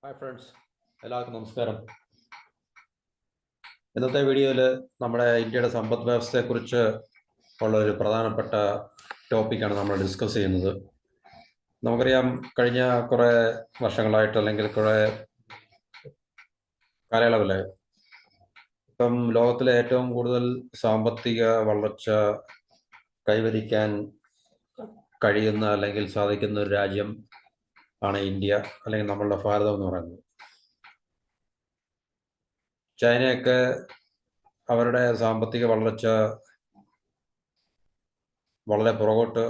Hi friends, എല്ലാവർക്കും നമസ്കാരം. ഇന്നത്തെ വീഡിയോയിൽ നമ്മുടെ ഇന്ത്യയുടെ സമ്പദ് വ്യവസ്ഥയെക്കുറിച്ച് ഉള്ള ഒരു പ്രധാനപ്പെട്ട ടോപ്പിക്കാണ് നമ്മൾ ഡിസ്കസ് ചെയ്യുന്നത്. നമുക്കറിയാം, കഴിഞ്ഞ കുറേ വർഷങ്ങളായിട്ട് അല്ലെങ്കിൽ കുറേ കാലയളവിൽ ഇപ്പം ലോകത്തിലെ ഏറ്റവും കൂടുതൽ സാമ്പത്തിക വളർച്ച കൈവരിക്കാൻ കഴിയുന്ന അല്ലെങ്കിൽ സാധിക്കുന്ന ഒരു രാജ്യം ആണ് ഇന്ത്യ, അല്ലെങ്കിൽ നമ്മളുടെ ഭാരതം എന്ന് പറയുന്നത്. ചൈനയൊക്കെ അവരുടെ സാമ്പത്തിക വളർച്ച വളരെ പുറകോട്ട്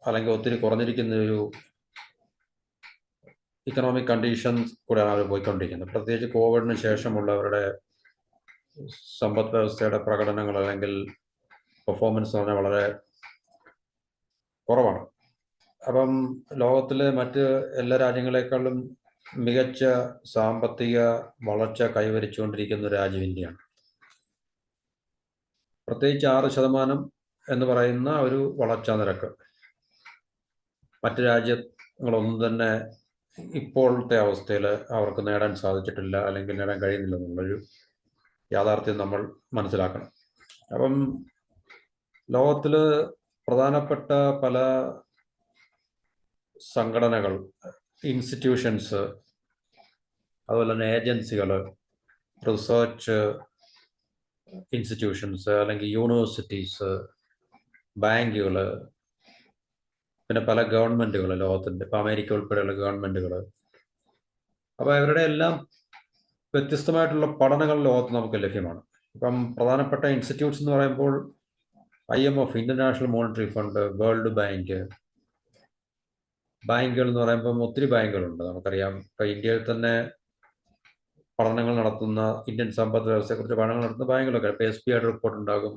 അല്ലെങ്കിൽ ഒത്തിരി കുറഞ്ഞിരിക്കുന്ന ഒരു ഇക്കണോമിക് കണ്ടീഷൻസ് കൂടെയാണ് അവർ പോയിക്കൊണ്ടിരിക്കുന്നത്. പ്രത്യേകിച്ച് കോവിഡിന് ശേഷമുള്ളവരുടെ സമ്പദ് വ്യവസ്ഥയുടെ പ്രകടനങ്ങൾ അല്ലെങ്കിൽ പെർഫോമൻസ് പറഞ്ഞാൽ വളരെ കുറവാണ്. അപ്പം ലോകത്തിലെ മറ്റ് എല്ലാ രാജ്യങ്ങളെക്കാളും മികച്ച സാമ്പത്തിക വളർച്ച കൈവരിച്ചുകൊണ്ടിരിക്കുന്ന ഒരു രാജ്യം ഇന്ത്യയാണ്. പ്രത്യേകിച്ച് 6% എന്ന് പറയുന്ന ഒരു വളർച്ചാ നിരക്ക് മറ്റ് രാജ്യങ്ങളൊന്നും തന്നെ ഇപ്പോഴത്തെ അവസ്ഥയിൽ അവർക്ക് നേടാൻ സാധിച്ചിട്ടില്ല, അല്ലെങ്കിൽ നേടാൻ കഴിയുന്നില്ല എന്നുള്ളൊരു യാഥാർത്ഥ്യം നമ്മൾ മനസ്സിലാക്കണം. അപ്പം ലോകത്തിൽ പ്രധാനപ്പെട്ട പല സംഘടനകൾ, ഇൻസ്റ്റിറ്റ്യൂഷൻസ്, അതുപോലെ തന്നെ ഏജൻസികൾ, റിസർച്ച് ഇൻസ്റ്റിറ്റ്യൂഷൻസ് അല്ലെങ്കിൽ യൂണിവേഴ്സിറ്റീസ്, ബാങ്കുകൾ, പിന്നെ പല ഗവൺമെൻറ്റുകൾ ലോകത്തിൻ്റെ, ഇപ്പം അമേരിക്ക ഉൾപ്പെടെയുള്ള ഗവൺമെൻറ്റുകൾ, അപ്പോൾ ഇവരുടെ എല്ലാം വ്യത്യസ്തമായിട്ടുള്ള പഠനങ്ങൾ ലോകത്ത് നമുക്ക് ലഭ്യമാണ്. ഇപ്പം പ്രധാനപ്പെട്ട ഇൻസ്റ്റിറ്റ്യൂട്ട്സ് എന്ന് പറയുമ്പോൾ IMF, international monetary fund, world bank. ബാങ്കുകൾ എന്ന് പറയുമ്പം ഒത്തിരി ബാങ്കുകളുണ്ട്. നമുക്കറിയാം, ഇപ്പം ഇന്ത്യയിൽ തന്നെ പഠനങ്ങൾ നടത്തുന്ന, ഇന്ത്യൻ സമ്പദ് വ്യവസ്ഥയെക്കുറിച്ച് പഠനങ്ങൾ നടത്തുന്ന ബാങ്കുകളൊക്കെ. ഇപ്പോൾ SBIയുടെ റിപ്പോർട്ട് ഉണ്ടാകും,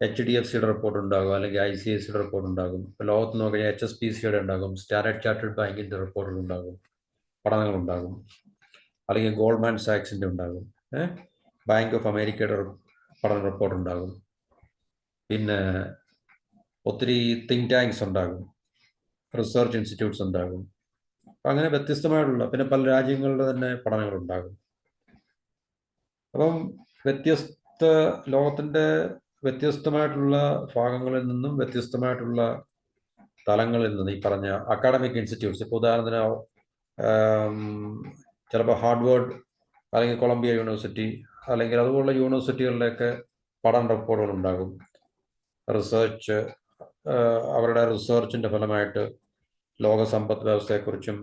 HDFCയുടെ റിപ്പോർട്ട് ഉണ്ടാകും, അല്ലെങ്കിൽ ICICIയുടെ റിപ്പോർട്ട് ഉണ്ടാകും. ഇപ്പോൾ ലോകത്ത് നോക്കിയാൽ HSBCയുടെ ഉണ്ടാകും, സ്റ്റാൻഡേർഡ് ചാർട്ടേഡ് ബാങ്കിൻ്റെ റിപ്പോർട്ടുകൾ ഉണ്ടാകും, പഠനങ്ങളുണ്ടാകും, അല്ലെങ്കിൽ ഗോൾഡ്മാൻ സാക്സിൻ്റെ ഉണ്ടാകും, ബാങ്ക് ഓഫ് അമേരിക്കയുടെ പഠന റിപ്പോർട്ട് ഉണ്ടാകും, പിന്നെ ഒത്തിരി തിങ്ക് ടാങ്ക്സ് ഉണ്ടാകും, റിസർച്ച് ഇൻസ്റ്റിറ്റ്യൂട്ട്സ് ഉണ്ടാകും. അപ്പം അങ്ങനെ വ്യത്യസ്തമായിട്ടുള്ള, പിന്നെ പല രാജ്യങ്ങളുടെ തന്നെ പഠനങ്ങളുണ്ടാകും. അപ്പം ലോകത്തിൻ്റെ വ്യത്യസ്തമായിട്ടുള്ള ഭാഗങ്ങളിൽ നിന്നും വ്യത്യസ്തമായിട്ടുള്ള തലങ്ങളിൽ നിന്ന് ഈ പറഞ്ഞ അക്കാഡമിക് ഇൻസ്റ്റിറ്റ്യൂട്ട്സ്, ഇപ്പോൾ ഉദാഹരണത്തിന് ചിലപ്പോൾ ഹാർഡ്വേർഡ് അല്ലെങ്കിൽ കൊളംബിയ യൂണിവേഴ്സിറ്റി അല്ലെങ്കിൽ അതുപോലുള്ള യൂണിവേഴ്സിറ്റികളിലൊക്കെ പഠന റിപ്പോർട്ടുകൾ ഉണ്ടാകും. റിസർച്ച്, അവരുടെ റിസർച്ചിൻ്റെ ഫലമായിട്ട് ലോക സമ്പദ് വ്യവസ്ഥയെക്കുറിച്ചും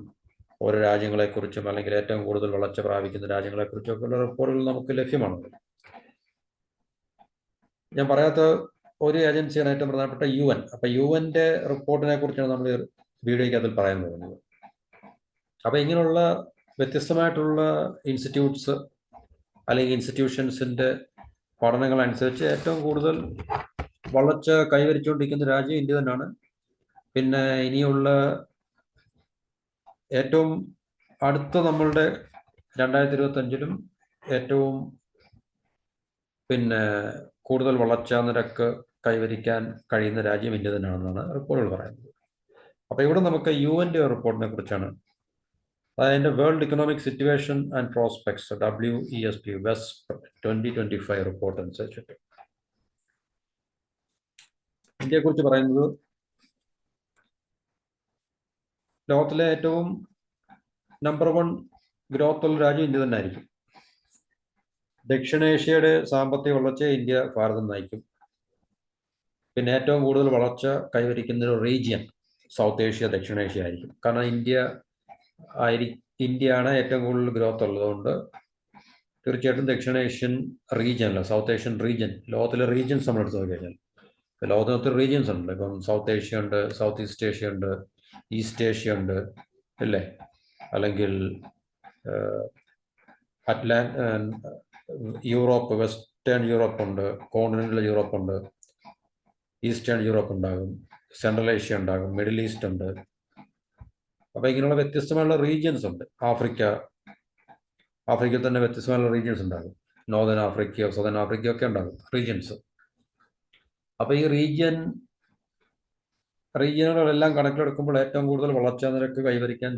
ഓരോ രാജ്യങ്ങളെക്കുറിച്ചും അല്ലെങ്കിൽ ഏറ്റവും കൂടുതൽ വളർച്ച പ്രാപിക്കുന്ന രാജ്യങ്ങളെക്കുറിച്ചൊക്കെയുള്ള റിപ്പോർട്ടുകൾ നമുക്ക് ലഭ്യമാണ്. ഞാൻ പറയാത്ത ഒരു ഏജൻസിയാണ് ഏറ്റവും പ്രധാനപ്പെട്ട UN. അപ്പം UN-ന്റെ റിപ്പോർട്ടിനെ കുറിച്ചാണ് നമ്മൾ വീഡിയോയ്ക്ക് അതിൽ പറയാൻ പോകുന്നത്. അപ്പം ഇങ്ങനെയുള്ള വ്യത്യസ്തമായിട്ടുള്ള ഇൻസ്റ്റിറ്റ്യൂട്ട്സ് അല്ലെങ്കിൽ ഇൻസ്റ്റിറ്റ്യൂഷൻസിൻ്റെ പഠനങ്ങൾ അനുസരിച്ച് ഏറ്റവും കൂടുതൽ വളർച്ച കൈവരിച്ചുകൊണ്ടിരിക്കുന്ന രാജ്യം ഇന്ത്യ തന്നെയാണ്. പിന്നെ ഇനിയുള്ള ഏറ്റവും അടുത്ത നമ്മളുടെ 2025-ലും ഏറ്റവും കൂടുതൽ വളർച്ചാ നിരക്ക് കൈവരിക്കാൻ കഴിയുന്ന രാജ്യം ഇന്ത്യ തന്നെയാണെന്നാണ് റിപ്പോർട്ടുകൾ പറയുന്നത്. അപ്പോൾ ഇവിടെ നമുക്ക് UN-ന്റെ റിപ്പോർട്ടിനെ കുറിച്ചാണ്, അതിൻ്റെ world economic situation and prospects, WESP, west 2025 report അനുസരിച്ചിട്ട് ഇന്ത്യയെക്കുറിച്ച് പറയുന്നത്, ലോകത്തിലെ ഏറ്റവും നമ്പർ 1 ഗ്രോത്ത് ഉള്ള രാജ്യം ഇന്ത്യ തന്നെ ആയിരിക്കും. ദക്ഷിണേഷ്യയുടെ സാമ്പത്തിക വളർച്ച ഇന്ത്യ ഭാരതം നയിക്കും. പിന്നെ ഏറ്റവും കൂടുതൽ വളർച്ച കൈവരിക്കുന്ന ഒരു റീജിയൻ സൗത്ത് ഏഷ്യ, ദക്ഷിണേഷ്യ ആയിരിക്കും. കാരണം ഇന്ത്യയാണ് ഏറ്റവും കൂടുതൽ ഗ്രോത്ത് ഉള്ളതുകൊണ്ട് തീർച്ചയായിട്ടും ദക്ഷിണേഷ്യൻ റീജിയനല്ല, സൗത്ത് ഏഷ്യൻ റീജിയൻ. ലോകത്തിലെ റീജിയൻസ് നമ്മൾ എടുത്ത് നോക്കി കഴിഞ്ഞാൽ ലോകത്തിന് ഒത്തിരി റീജിയൻസ് ഉണ്ട്. ഇപ്പം സൗത്ത് ഏഷ്യ ഉണ്ട്, സൗത്ത് ഈസ്റ്റ് ഏഷ്യ ഉണ്ട്, ഈസ്റ്റ് ഏഷ്യ ഉണ്ട്, അല്ലേ? അല്ലെങ്കിൽ യൂറോപ്പ്, വെസ്റ്റേൺ യൂറോപ്പ് ഉണ്ട്, കോണ്ടിനെന്റൽ യൂറോപ്പ് ഉണ്ട്, ഈസ്റ്റേൺ യൂറോപ്പ് ഉണ്ടാകും, സെൻട്രൽ ഏഷ്യ ഉണ്ടാകും, മിഡിൽ ഈസ്റ്റ് ഉണ്ട്. അപ്പോൾ ഇങ്ങനെയുള്ള വ്യത്യസ്തമായുള്ള റീജിയൻസ് ഉണ്ട്. ആഫ്രിക്കയിൽ തന്നെ വ്യത്യസ്തമായുള്ള റീജിയൻസ് ഉണ്ടാകും. നോർത്തേൺ ആഫ്രിക്കയോ സദേൺ ആഫ്രിക്കയോ ഒക്കെ ഉണ്ടാകും റീജിയൻസ്. അപ്പോൾ ഈ റീജിയനുകളെല്ലാം കണക്കിലെടുക്കുമ്പോൾ ഏറ്റവും കൂടുതൽ വളർച്ചാ നിരക്ക് കൈവരിക്കാൻ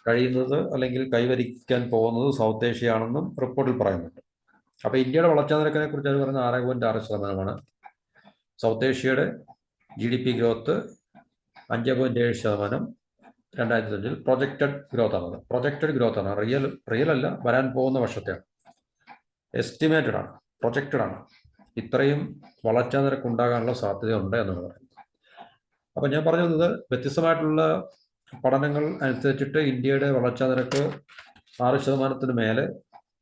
കഴിയുന്നത് അല്ലെങ്കിൽ കൈവരിക്കാൻ പോകുന്നത് സൗത്ത് ഏഷ്യ ആണെന്നും റിപ്പോർട്ടിൽ പറയുന്നുണ്ട്. അപ്പോൾ ഇന്ത്യയുടെ വളർച്ചാ നിരക്കിനെ കുറിച്ച് അത് പറയുന്നത് 6.6%. സൗത്ത് ഏഷ്യയുടെ GDP ഗ്രോത്ത് 5.7%. 2005 പ്രൊജക്റ്റഡ് ഗ്രോത്ത് ആണ്. പ്രൊജക്റ്റഡ് ഗ്രോത്ത് ആണ്, റിയൽ അല്ല, വരാൻ പോകുന്ന വർഷത്തെയാണ്. എസ്റ്റിമേറ്റഡ് ആണ്, പ്രൊജക്റ്റഡ് ആണ്. ഇത്രയും വളർച്ചാ നിരക്ക് ഉണ്ടാകാനുള്ള സാധ്യതയുണ്ട് എന്നാണ് പറയുന്നത്. അപ്പം ഞാൻ പറഞ്ഞു വന്നത്, വ്യത്യസ്തമായിട്ടുള്ള പഠനങ്ങൾ അനുസരിച്ചിട്ട് ഇന്ത്യയുടെ വളർച്ചാ നിരക്ക് 6% മേലെ,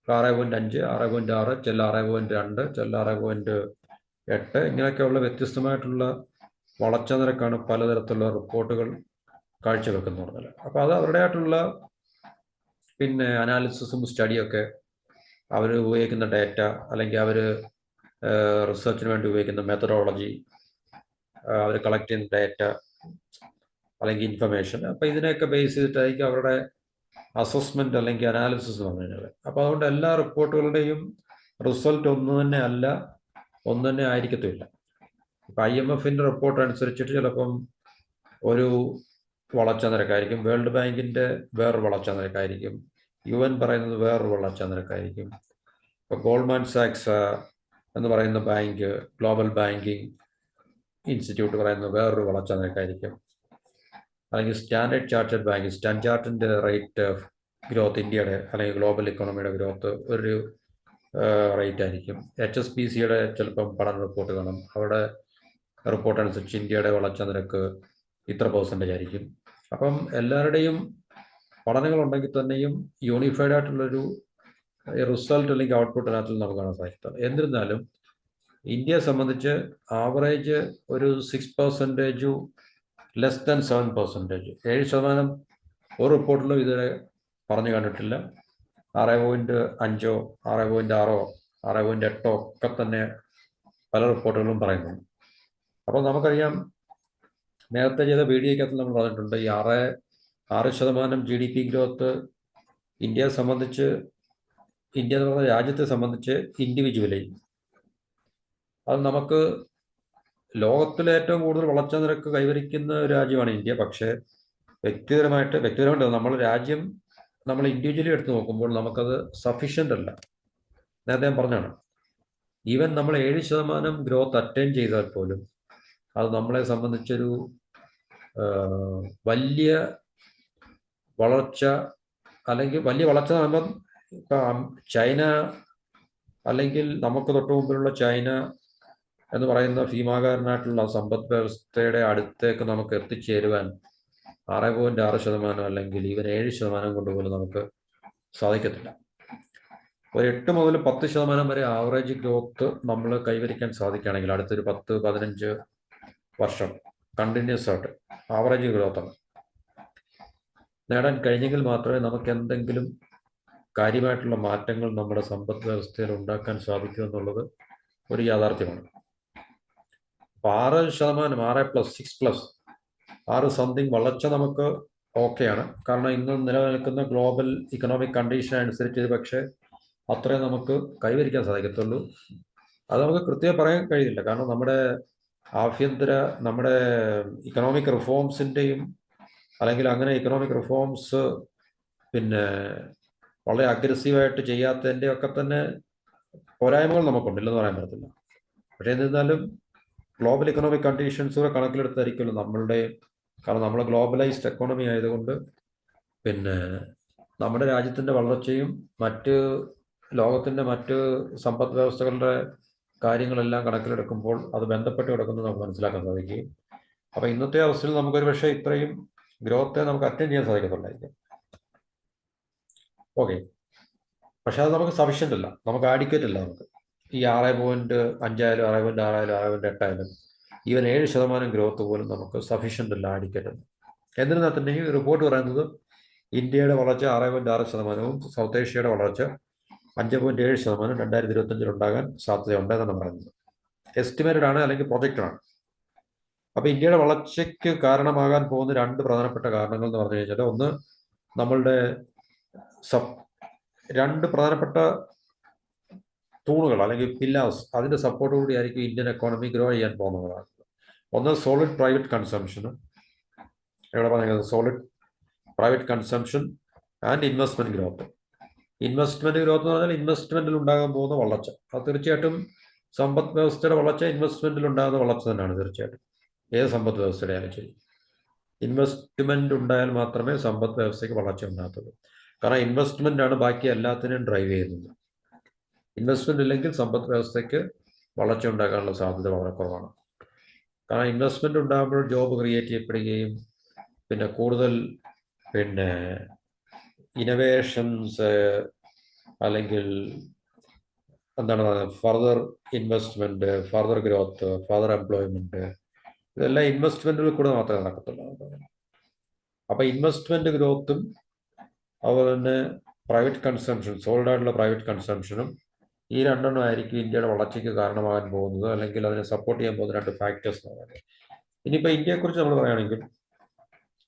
6.5, 6.6, ചില 6.2, ചില 6.8, ഇങ്ങനെയൊക്കെയുള്ള വ്യത്യസ്തമായിട്ടുള്ള വളർച്ചാ നിരക്കാണ് പലതരത്തിലുള്ള റിപ്പോർട്ടുകൾ കാഴ്ചവെക്കുന്നു പറഞ്ഞാൽ. അപ്പോൾ അത് അവരുടേതായിട്ടുള്ള പിന്നെ അനാലിസിസും സ്റ്റഡിയൊക്കെ അവർ ഉപയോഗിക്കുന്ന ഡേറ്റ, അല്ലെങ്കിൽ അവർ റിസർച്ചിന് വേണ്ടി ഉപയോഗിക്കുന്ന മെത്തഡോളജി, അവർ കളക്ട് ചെയ്യുന്ന ഡേറ്റ അല്ലെങ്കിൽ ഇൻഫർമേഷൻ, അപ്പോൾ ഇതിനെയൊക്കെ ബേസ് ചെയ്തിട്ടായിരിക്കും അവരുടെ അസസ്മെന്റ് അല്ലെങ്കിൽ അനാലിസിസ് എന്ന് പറഞ്ഞു കഴിഞ്ഞാൽ. അപ്പോൾ അതുകൊണ്ട് എല്ലാ റിപ്പോർട്ടുകളുടെയും റിസൾട്ട് ഒന്ന് തന്നെ ആയിരിക്കത്തില്ല. ഇപ്പം IMFന്റെ റിപ്പോർട്ട് അനുസരിച്ചിട്ട് ചിലപ്പം ഒരു വളർച്ചാ നിരക്കായിരിക്കും, വേൾഡ് ബാങ്കിന്റെ വേറൊരു വളർച്ചാ നിരക്കായിരിക്കും, UN പറയുന്നത് വേറൊരു വളർച്ചാ നിരക്കായിരിക്കും. ഇപ്പോൾ ഗോൾഡ്മാൻ സാക്സ് എന്ന് പറയുന്ന ബാങ്ക്, ഗ്ലോബൽ ബാങ്കിങ് ഇൻസ്റ്റിറ്റ്യൂട്ട് പറയുന്നത് വേറൊരു വളർച്ചാ നിരക്കായിരിക്കും. അല്ലെങ്കിൽ സ്റ്റാൻഡേർഡ് ചാർട്ടേഡ് ബാങ്ക്, സ്റ്റാൻഡാർട്ടിൻ്റെ റേറ്റ് ഓഫ് ഗ്രോത്ത്, ഇന്ത്യയുടെ അല്ലെങ്കിൽ ഗ്ലോബൽ ഇക്കോണമിയുടെ ഗ്രോത്ത് ഒരു റേറ്റ് ആയിരിക്കും. HSBCയുടെ ചിലപ്പം പഠന റിപ്പോർട്ട് കാണും, അവരുടെ റിപ്പോർട്ട് അനുസരിച്ച് ഇന്ത്യയുടെ വളർച്ചാ നിരക്ക് ഇത്ര % ആയിരിക്കും. അപ്പം എല്ലാവരുടെയും പഠനങ്ങളുണ്ടെങ്കിൽ തന്നെയും യൂണിഫൈഡ് ആയിട്ടുള്ളൊരു റിസൾട്ട് അല്ലെങ്കിൽ ഔട്ട്പുട്ട് അതിനകത്ത് നമുക്ക് കാണാൻ സാധിക്കും. എന്നിരുന്നാലും ഇന്ത്യയെ സംബന്ധിച്ച് ആവറേജ് ഒരു 6%, ലെസ് ദാൻ 7%, 7% ഒരു റിപ്പോർട്ടിലും ഇതുവരെ പറഞ്ഞു കണ്ടിട്ടില്ല. 6.5, 6.6, 6.8 ഒക്കെ തന്നെ പല റിപ്പോർട്ടുകളും പറയുന്നുണ്ട്. അപ്പോൾ നമുക്കറിയാം, നേരത്തെ ചെയ്ത വീഡിയോയ്ക്കകത്ത് നമ്മൾ പറഞ്ഞിട്ടുണ്ട്, ഈ 6% GDP ഗ്രോത്ത് ഇന്ത്യയെ സംബന്ധിച്ച്, ഇന്ത്യ എന്ന് പറയുന്ന രാജ്യത്തെ സംബന്ധിച്ച് ഇൻഡിവിജ്വലി അത് നമുക്ക് ലോകത്തിലെ ഏറ്റവും കൂടുതൽ വളർച്ചാ നിരക്ക് കൈവരിക്കുന്ന ഒരു രാജ്യമാണ് ഇന്ത്യ. പക്ഷേ വ്യക്തിപരമായിട്ട് നമ്മൾ രാജ്യം നമ്മൾ ഇൻഡിവിജ്വലി എടുത്ത് നോക്കുമ്പോൾ നമുക്കത് സഫീഷ്യൻ്റ് അല്ല. നേരത്തെ ഞാൻ പറഞ്ഞാണ്, ഈവൻ നമ്മൾ 7% ഗ്രോത്ത് അറ്റൈൻ ചെയ്താൽ പോലും അത് നമ്മളെ സംബന്ധിച്ചൊരു വലിയ വളർച്ച, അല്ലെങ്കിൽ വലിയ വളർച്ച എന്ന് പറയുമ്പം ഇപ്പം ചൈന അല്ലെങ്കിൽ നമുക്ക് തൊട്ട് മുമ്പിലുള്ള ചൈന എന്ന് പറയുന്ന ഭീമാകാരനായിട്ടുള്ള സമ്പദ് വ്യവസ്ഥയുടെ അടുത്തേക്ക് നമുക്ക് എത്തിച്ചേരുവാൻ 6.6% അല്ലെങ്കിൽ ഈവൻ 7% കൊണ്ടുപോലും നമുക്ക് സാധിക്കത്തില്ല. ഒരു 8 മുതൽ 10% വരെ ആവറേജ് ഗ്രോത്ത് നമ്മൾ കൈവരിക്കാൻ സാധിക്കുകയാണെങ്കിൽ അടുത്തൊരു 10-15 വർഷം കണ്ടിന്യൂസ് ആയിട്ട് ആവറേജ് ഗ്രോത്താണ് നേടാൻ കഴിഞ്ഞെങ്കിൽ മാത്രമേ നമുക്ക് എന്തെങ്കിലും കാര്യമായിട്ടുള്ള മാറ്റങ്ങൾ നമ്മുടെ സമ്പദ് വ്യവസ്ഥയിൽ ഉണ്ടാക്കാൻ സാധിക്കൂ എന്നുള്ളത് ഒരു യാഥാർത്ഥ്യമാണ്. അപ്പോൾ 6%, 6+, 6 സംതിങ് വളർച്ച നമുക്ക് ഓക്കെയാണ്. കാരണം ഇന്ന് നിലനിൽക്കുന്ന ഗ്ലോബൽ ഇക്കണോമിക് കണ്ടീഷൻ അനുസരിച്ച് പക്ഷേ അത്രയും നമുക്ക് കൈവരിക്കാൻ സാധിക്കത്തുള്ളൂ. അത് നമുക്ക് കൃത്യമായി പറയാൻ കഴിയില്ല. കാരണം നമ്മുടെ ഇക്കണോമിക് റിഫോംസിൻ്റെയും അല്ലെങ്കിൽ അങ്ങനെ ഇക്കണോമിക് റിഫോംസ് പിന്നെ വളരെ അഗ്രസീവായിട്ട് ചെയ്യാത്തതിൻ്റെ ഒക്കെ തന്നെ പോരായ്മകൾ നമുക്കുണ്ടില്ലെന്ന് പറയാൻ പറ്റത്തില്ല. പക്ഷേ എന്നിരുന്നാലും ഗ്ലോബൽ ഇക്കണോമിക് കണ്ടീഷൻസ് കൂടെ കണക്കിലെടുത്തായിരിക്കുമല്ലോ കാരണം നമ്മൾ ഗ്ലോബലൈസ്ഡ് എക്കോണമി ആയതുകൊണ്ട് പിന്നെ നമ്മുടെ രാജ്യത്തിൻ്റെ വളർച്ചയും ലോകത്തിൻ്റെ മറ്റ് സമ്പദ് വ്യവസ്ഥകളുടെ കാര്യങ്ങളെല്ലാം കണക്കിലെടുക്കുമ്പോൾ അത് ബന്ധപ്പെട്ട് കിടക്കുന്നത് നമുക്ക് മനസ്സിലാക്കാൻ സാധിക്കും. അപ്പോൾ ഇന്നത്തെ അവസ്ഥയിൽ നമുക്കൊരു പക്ഷേ ഇത്രയും ഗ്രോത്തെ നമുക്ക് അറ്റൻഡ് ചെയ്യാൻ സാധിക്കത്തുള്ളായിരിക്കും. ഓക്കെ, പക്ഷെ അത് നമുക്ക് സഫീഷ്യൻ്റ് അല്ല, നമുക്ക് ആഡിക്വേറ്റ് അല്ല. നമുക്ക് ഈ 6.5 ആയാലും 6.6 ആയാലും 6.8 ആയാലും ഈവൻ 7% ഗ്രോത്ത് പോലും നമുക്ക് സഫീഷ്യൻ്റ് അല്ല, ആഡിക്വേറ്റ് അല്ല. എന്നിരുന്നാൽ തന്നെ ഈ റിപ്പോർട്ട് പറയുന്നത് ഇന്ത്യയുടെ വളർച്ച 6.6%, സൗത്ത് ഏഷ്യയുടെ വളർച്ച 5.7% 2025 ഉണ്ടാകാൻ സാധ്യതയുണ്ടെന്നാണ് പറയുന്നത്. എസ്റ്റിമേറ്റഡ് ആണ് അല്ലെങ്കിൽ പ്രൊജക്റ്റഡ് ആണ്. അപ്പോൾ ഇന്ത്യയുടെ വളർച്ചയ്ക്ക് കാരണമാകാൻ പോകുന്ന 2 പ്രധാനപ്പെട്ട കാരണങ്ങൾ എന്ന് പറഞ്ഞു കഴിഞ്ഞാൽ, ഒന്ന് നമ്മളുടെ 2 പ്രധാനപ്പെട്ട തൂണുകൾ അല്ലെങ്കിൽ പില്ലേഴ്സ്, അതിൻ്റെ സപ്പോർട്ടോടുകൂടി ആയിരിക്കും ഇന്ത്യൻ എക്കോണമി ഗ്രോ ചെയ്യാൻ പോകുന്നതാണ്. ഒന്ന് സോളിഡ് പ്രൈവറ്റ് കൺസംഷനും, ഇവിടെ പറഞ്ഞത് solid private consumption and investment growth. Investment growth എന്ന് പറഞ്ഞാൽ ഇൻവെസ്റ്റ്മെന്റിൽ ഉണ്ടാകാൻ പോകുന്ന വളർച്ച. അത് തീർച്ചയായിട്ടും സമ്പദ് വ്യവസ്ഥയുടെ വളർച്ച ഇൻവെസ്റ്റ്മെന്റിൽ ഉണ്ടാകുന്ന വളർച്ച തന്നെയാണ് തീർച്ചയായിട്ടും. ഏത് സമ്പദ് വ്യവസ്ഥയുടെ ആയാലും ശരി, ഇൻവെസ്റ്റ്മെന്റ് ഉണ്ടായാൽ മാത്രമേ സമ്പദ് വ്യവസ്ഥയ്ക്ക് വളർച്ച ഉണ്ടാകത്തുള്ളൂ. കാരണം ഇൻവെസ്റ്റ്മെന്റ് ആണ് ബാക്കി എല്ലാത്തിനെയും ഡ്രൈവ് ചെയ്യുന്നത്. ഇൻവെസ്റ്റ്മെന്റ് ഇല്ലെങ്കിൽ സമ്പദ് വ്യവസ്ഥയ്ക്ക് വളർച്ച ഉണ്ടാകാനുള്ള സാധ്യത വളരെ കുറവാണ്. കാരണം ഇൻവെസ്റ്റ്മെന്റ് ഉണ്ടാകുമ്പോൾ ജോബ് ക്രിയേറ്റ് ചെയ്യപ്പെടുകയും പിന്നെ കൂടുതൽ ഇന്നവേഷൻസ് അല്ലെങ്കിൽ എന്താണ് further investment, further growth, further employment, ഇതെല്ലാം ഇൻവെസ്റ്റ്മെന്റുകൾ കൂടെ മാത്രമേ നടക്കത്തുള്ളൂ. അപ്പൊ ഇൻവെസ്റ്റ്മെന്റ് ഗ്രോത്തും അതുപോലെ തന്നെ പ്രൈവറ്റ് കൺസംഷൻ, സോൾഡ് ആയിട്ടുള്ള പ്രൈവറ്റ് കൺസംഷനും, ഈ രണ്ടെണ്ണം ആയിരിക്കും ഇന്ത്യയുടെ വളർച്ചയ്ക്ക് കാരണമാകാൻ പോകുന്നത്, അല്ലെങ്കിൽ അതിനെ സപ്പോർട്ട് ചെയ്യാൻ പോകുന്ന രണ്ട് ഫാക്ടേഴ്സ് എന്ന് പറയുന്നത്. ഇനിയിപ്പോൾ ഇന്ത്യയെക്കുറിച്ച് നമ്മൾ പറയുകയാണെങ്കിൽ